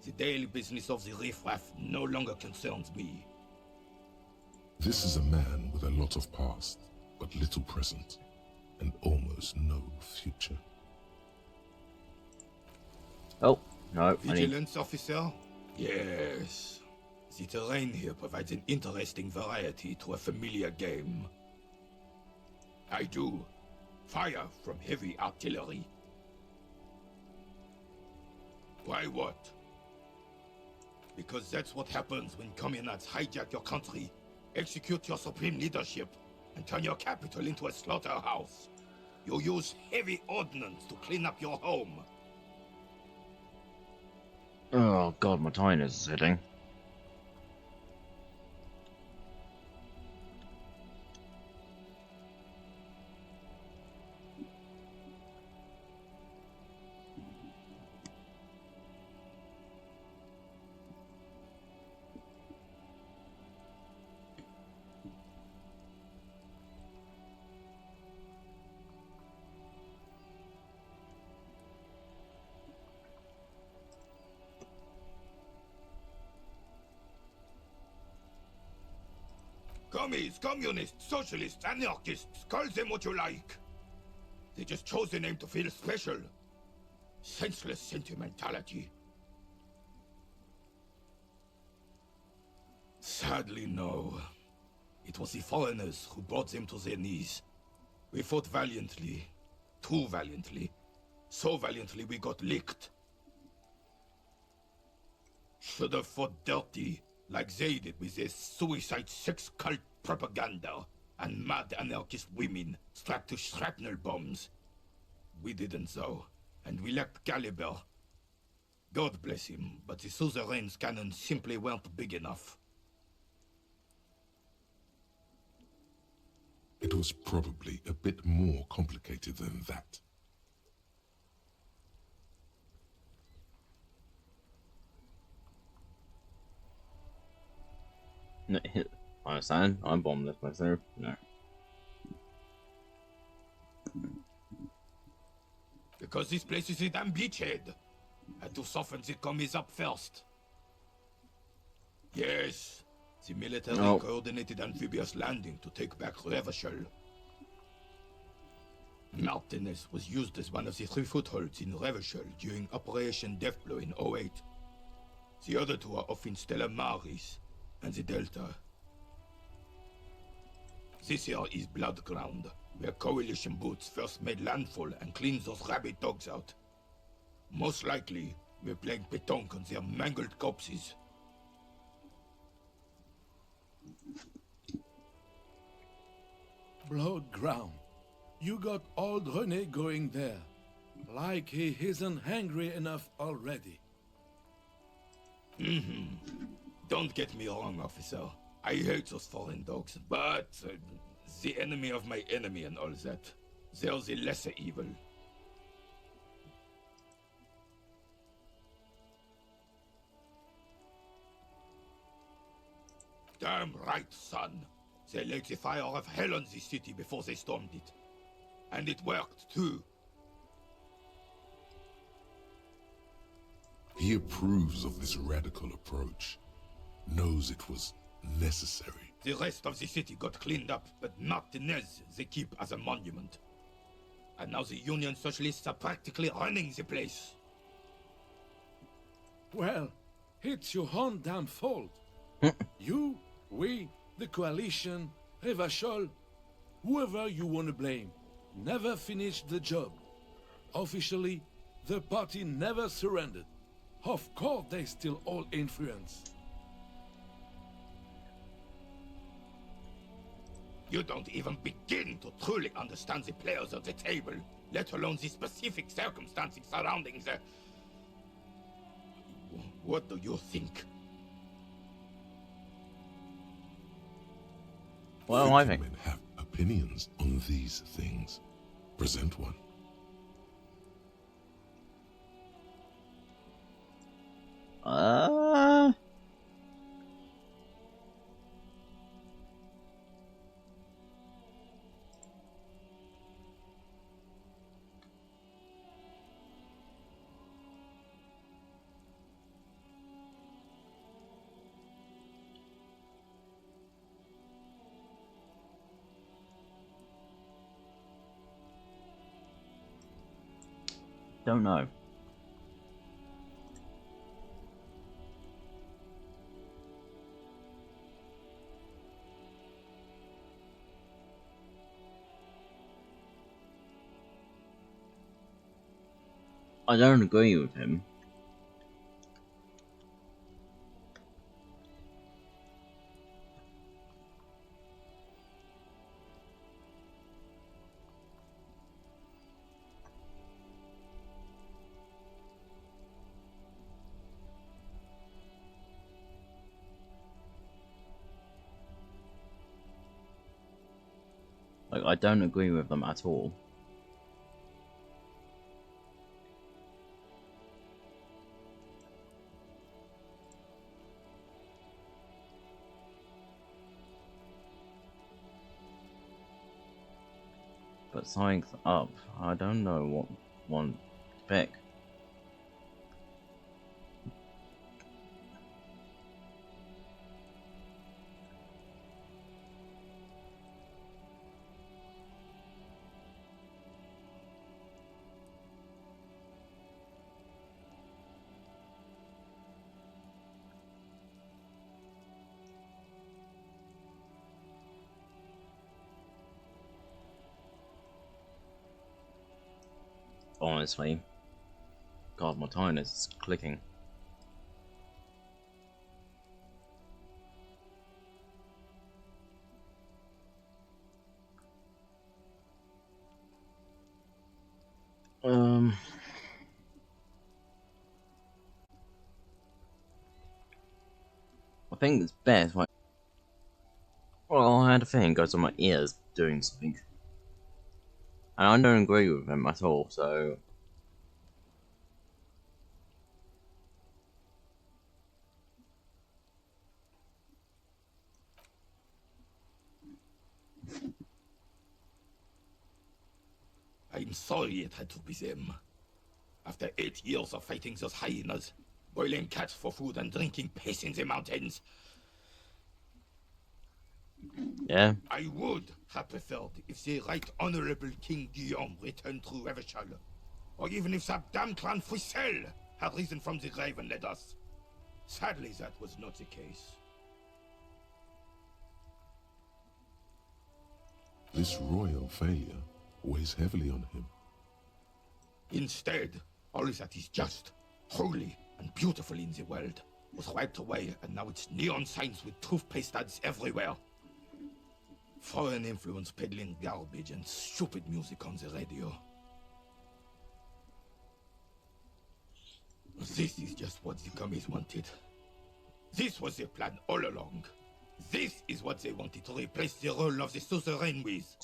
The daily business of the riffraff no longer concerns me.
This is a man with a lot of past, but little present, and almost no future.
Oh, no, I need...
Vigilance officer? Yes. The terrain here provides an interesting variety to a familiar game. I do. Fire from heavy artillery. Why what? Because that's what happens when communards hijack your country, execute your supreme leadership, and turn your capital into a slaughterhouse. You use heavy ordnance to clean up your home.
Oh god, my timer's setting.
Commies, communists, socialists, anarchists, call them what you like. They just chose the name to feel special. Senseless sentimentality. Sadly, no. It was the foreigners who brought them to their knees. We fought valiantly. Too valiantly. So valiantly we got licked. Should have fought dirty, like they did with their suicide sex cult propaganda and mad anarchist women strapped to shrapnel bombs. We didn't though, and we lacked caliber. God bless him, but the suzerain's cannons simply weren't big enough.
It was probably a bit more complicated than that.
No, I understand. I bombed this myself. No.
Because this place is a damn beachhead. Had to soften the commies up first. Yes, the military coordinated amphibious landing to take back Revachol. Martinez was used as one of the 3 footholds in Revachol during Operation Deathblow in 08. The other 2 are off in Stella Maris and the Delta. This here is Blood Ground, where coalition boots first made landfall and cleaned those rabid dogs out. Most likely, we're playing pétanque on their mangled corpses.
Blood ground. You got old René going there. Like he isn't hungry enough already.
Don't get me wrong, officer. I hate those foreign dogs, but the enemy of my enemy and all that. They're the lesser evil. Damn right, son. They laid the fire of hell on the city before they stormed it. And it worked, too.
He approves of this radical approach, knows it was necessary.
The rest of the city got cleaned up, but Martinez they keep as a monument. And now the Union Socialists are practically running the place.
Well, it's your own damn fault. You, we, the coalition, Revachol, whoever you want to blame, never finished the job. Officially, the party never surrendered. Of course they still all influence.
You don't even begin to truly understand the players at the table, let alone the specific circumstances surrounding the... What do you think?
What do I think?
Men have a opinions on these things. Present one.
Don't know. I don't agree with him. Like, I don't agree with them at all. But something's up. I don't know what one to pick. Honestly. God, my time is clicking. I think it's best when, well, I had a thing goes on my ears doing something. And I don't agree with him at all, so
I'm sorry it had to be them. After 8 years of fighting those hyenas, boiling cats for food and drinking piss in the mountains,
yeah.
I would have preferred if the Right Honorable King Guillaume returned through Revachol, or even if that damn clan Frisel had risen from the grave and led us. Sadly, that was not the case.
This royal failure weighs heavily on him.
Instead, all that is just, holy, and beautiful in the world was wiped away, and now it's neon signs with toothpaste ads everywhere. Foreign influence peddling garbage and stupid music on the radio. This is just what the commies wanted. This was their plan all along. This is what they wanted to replace the role of the suzerain with.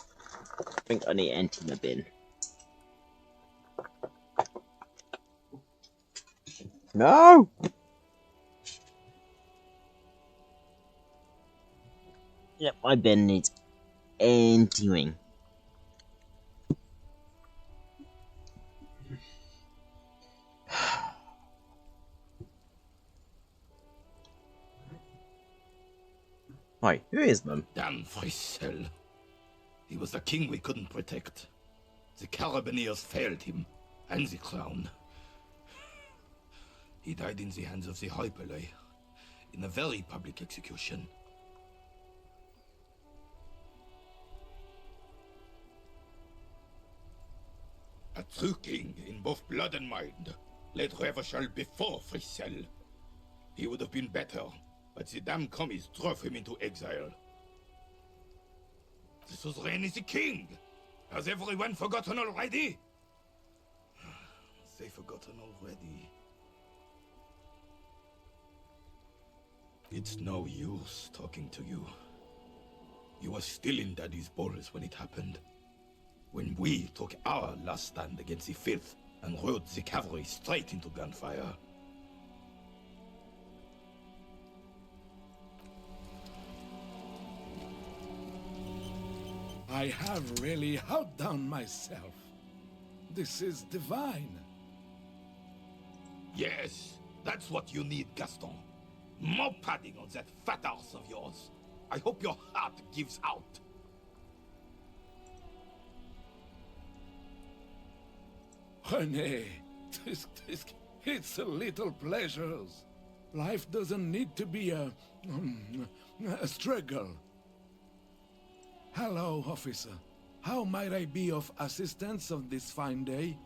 I think I need to empty my bin. No! Yep, my bin needs emptying. Wait, who is them?
Damn Frisel. He was the king we couldn't protect. The Carabineers failed him, and the crown. He died in the hands of the Hyperlay, in a very public execution. A true king in both blood and mind led Revachol before Frisel. He would have been better, but the damn commies drove him into exile. The suzerain is the king! Has everyone forgotten already? They've forgotten already. It's no use talking to you. You were still in Daddy's balls when it happened. When we took our last stand against the Filth and rode the cavalry straight into gunfire.
I have really outdone myself. This is divine.
Yes, that's what you need, Gaston. More padding on that fat arse of yours. I hope your heart gives out.
René, it's a little pleasures. Life doesn't need to be a struggle. Hello, officer. How might I be of assistance on this fine day?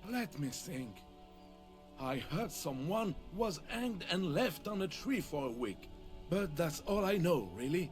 Let me think. I heard someone was hanged and left on a tree for a week, but that's all I know, really.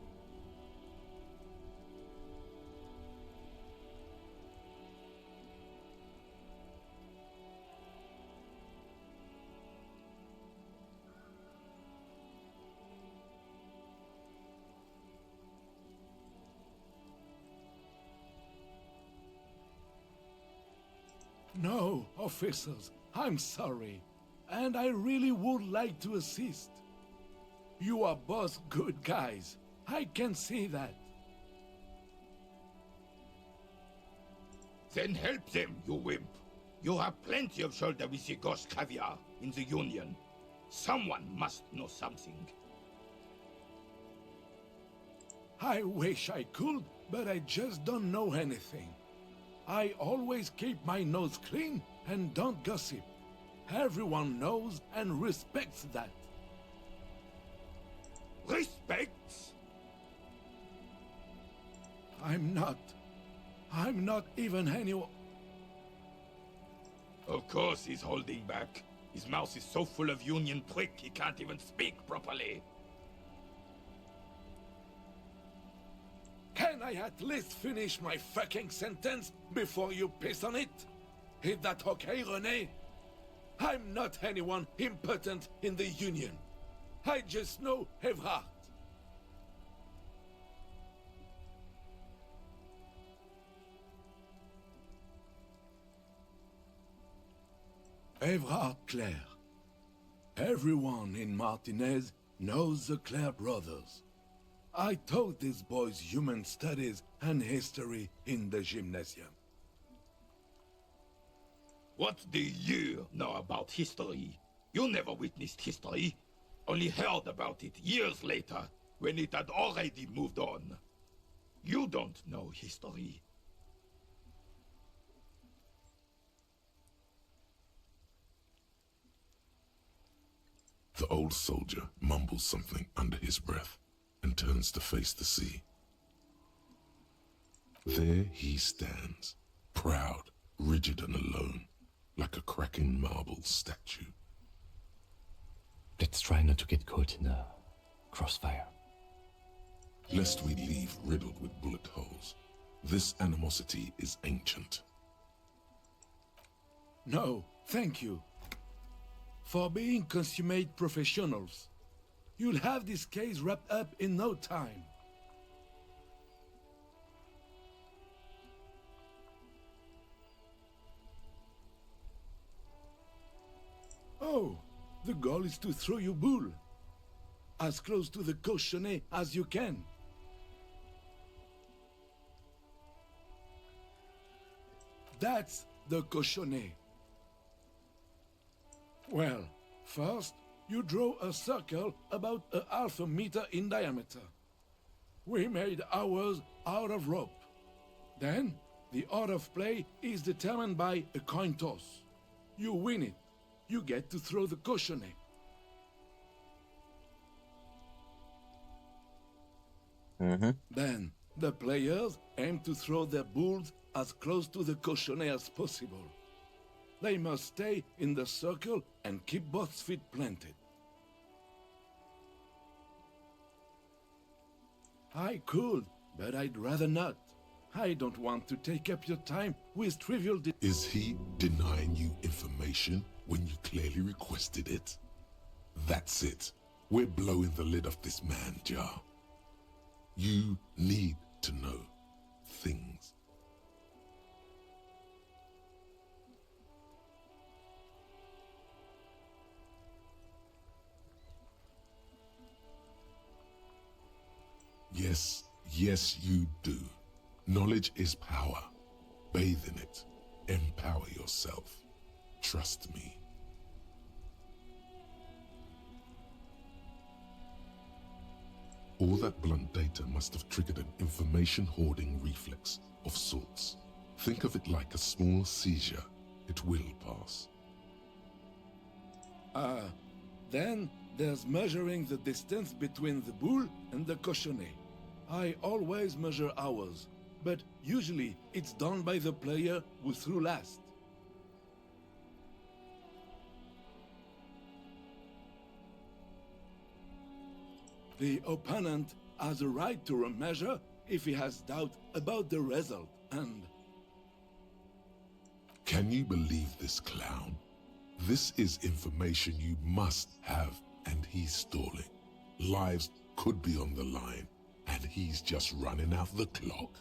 No, officers, I'm sorry, and I really would like to assist. You are both good guys. I can see that.
Then help them, you wimp. You have plenty of shoulder with the ghost caviar in the Union. Someone must know something.
I wish I could, but I just don't know anything. I always keep my nose clean and don't gossip. Everyone knows and respects that.
Respects?
I'm not even anyone.
Of course he's holding back. His mouth is so full of Union prick he can't even speak properly.
Can I at least finish my fucking sentence before you piss on it? Is that okay, René? I'm not anyone important in the Union. I just know Evrard. Evrard Clare. Everyone in Martinez knows the Clare brothers. I taught these boys human studies and history in the gymnasium.
What do you know about history? You never witnessed history, only heard about it years later, when it had already moved on. You don't know history.
The old soldier mumbles something under his breath and turns to face the sea. There he stands, proud, rigid and alone, like a cracking marble statue.
Let's try not to get caught in a crossfire.
Lest we leave riddled with bullet holes. This animosity is ancient.
No, thank you. For being consummate professionals. You'll have this case wrapped up in no time. Oh, the goal is to throw you bull. As close to the cochonnet as you can. That's the cochonnet. Well, first, you draw a circle about a half a meter in diameter. We made ours out of rope. Then, the order of play is determined by a coin toss. You win it. You get to throw the cochonnet. Then, the players aim to throw their bulls as close to the cochonnet as possible. They must stay in the circle and keep both feet planted. I could, but I'd rather not. I don't want to take up your time with trivial
Is he denying you information when you clearly requested it? That's it. We're blowing the lid off this man jar. You need to know things. Yes, yes you do. Knowledge is power. Bathe in it. Empower yourself. Trust me. All that blunt data must have triggered an information hoarding reflex of sorts. Think of it like a small seizure. It will pass.
Then there's measuring the distance between the bull and the cochonnet. I always measure hours, but usually it's done by the player who threw last. The opponent has a right to remeasure if he has doubt about the result, and...
Can you believe this clown? This is information you must have, and he's stalling. Lives could be on the line, and he's just running out the clock.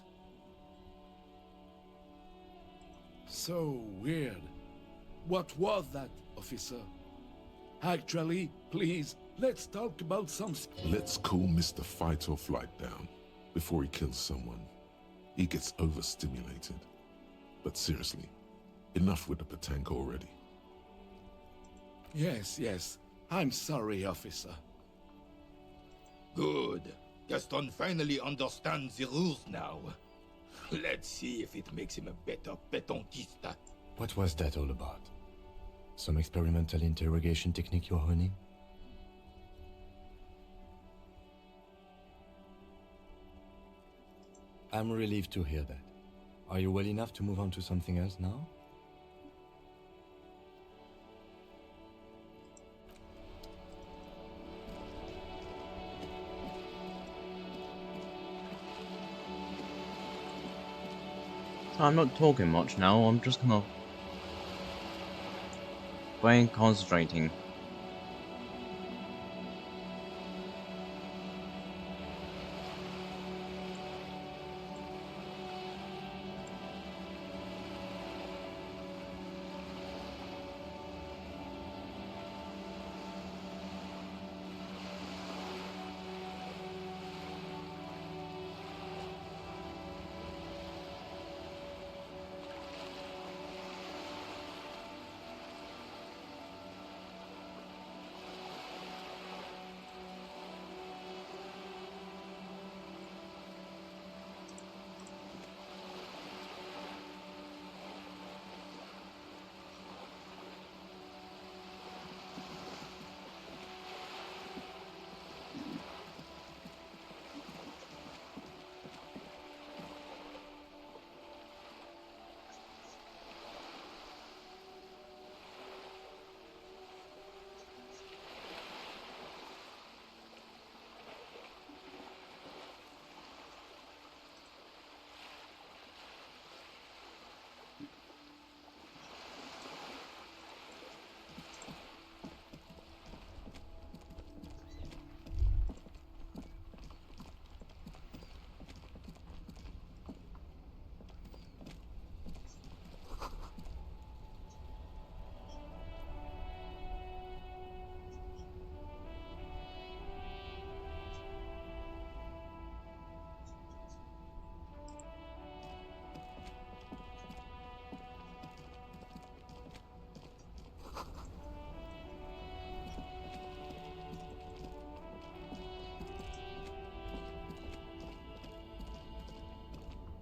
So weird. What was that, officer? Actually, please, let's talk about some...
Let's cool Mr. Fight or Flight down before he kills someone. He gets overstimulated. But seriously, enough with the petanque already.
Yes. I'm sorry, officer.
Good. Gaston finally understands the rules now. Let's see if it makes him a better petanquista.
What was that all about? Some experimental interrogation technique you're honing? I'm relieved to hear that. Are you well enough to move on to something else now?
I'm not talking much now, I'm just kind of playing, concentrating.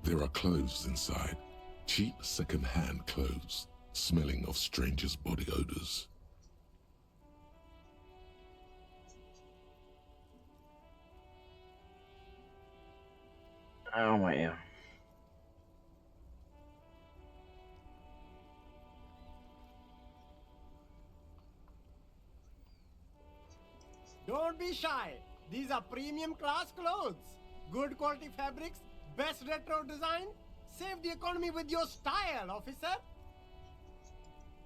There are clothes inside. Cheap second-hand clothes, smelling of strangers' body odors.
Oh, wait.
Don't be shy. These are premium class clothes. Good quality fabrics, best retro design. Save the economy with your style, officer.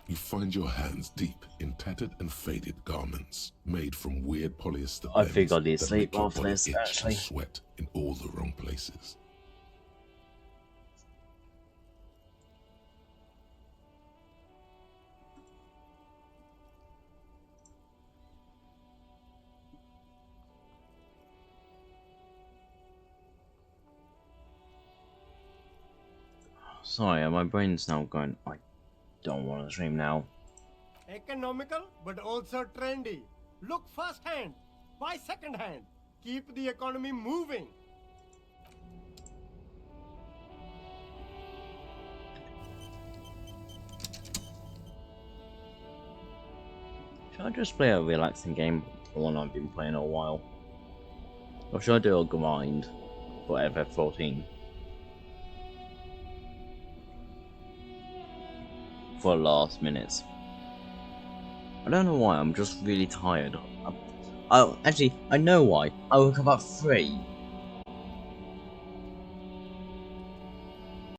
You find your hands deep in tattered and faded garments made from weird polyester
I think
blends
I need
that
sleep
make your
after
body
this,
itch
actually.
and sweat in all the wrong places.
Sorry, my brain's now going. I don't want to stream now.
Economical, but also trendy. Look first hand, buy second hand. Keep the economy moving.
Should I just play a relaxing game, the one I've been playing a while? Or should I do a grind for FF14? For the last minutes. I don't know why, I'm just really tired. Actually, I know why. I woke up at 3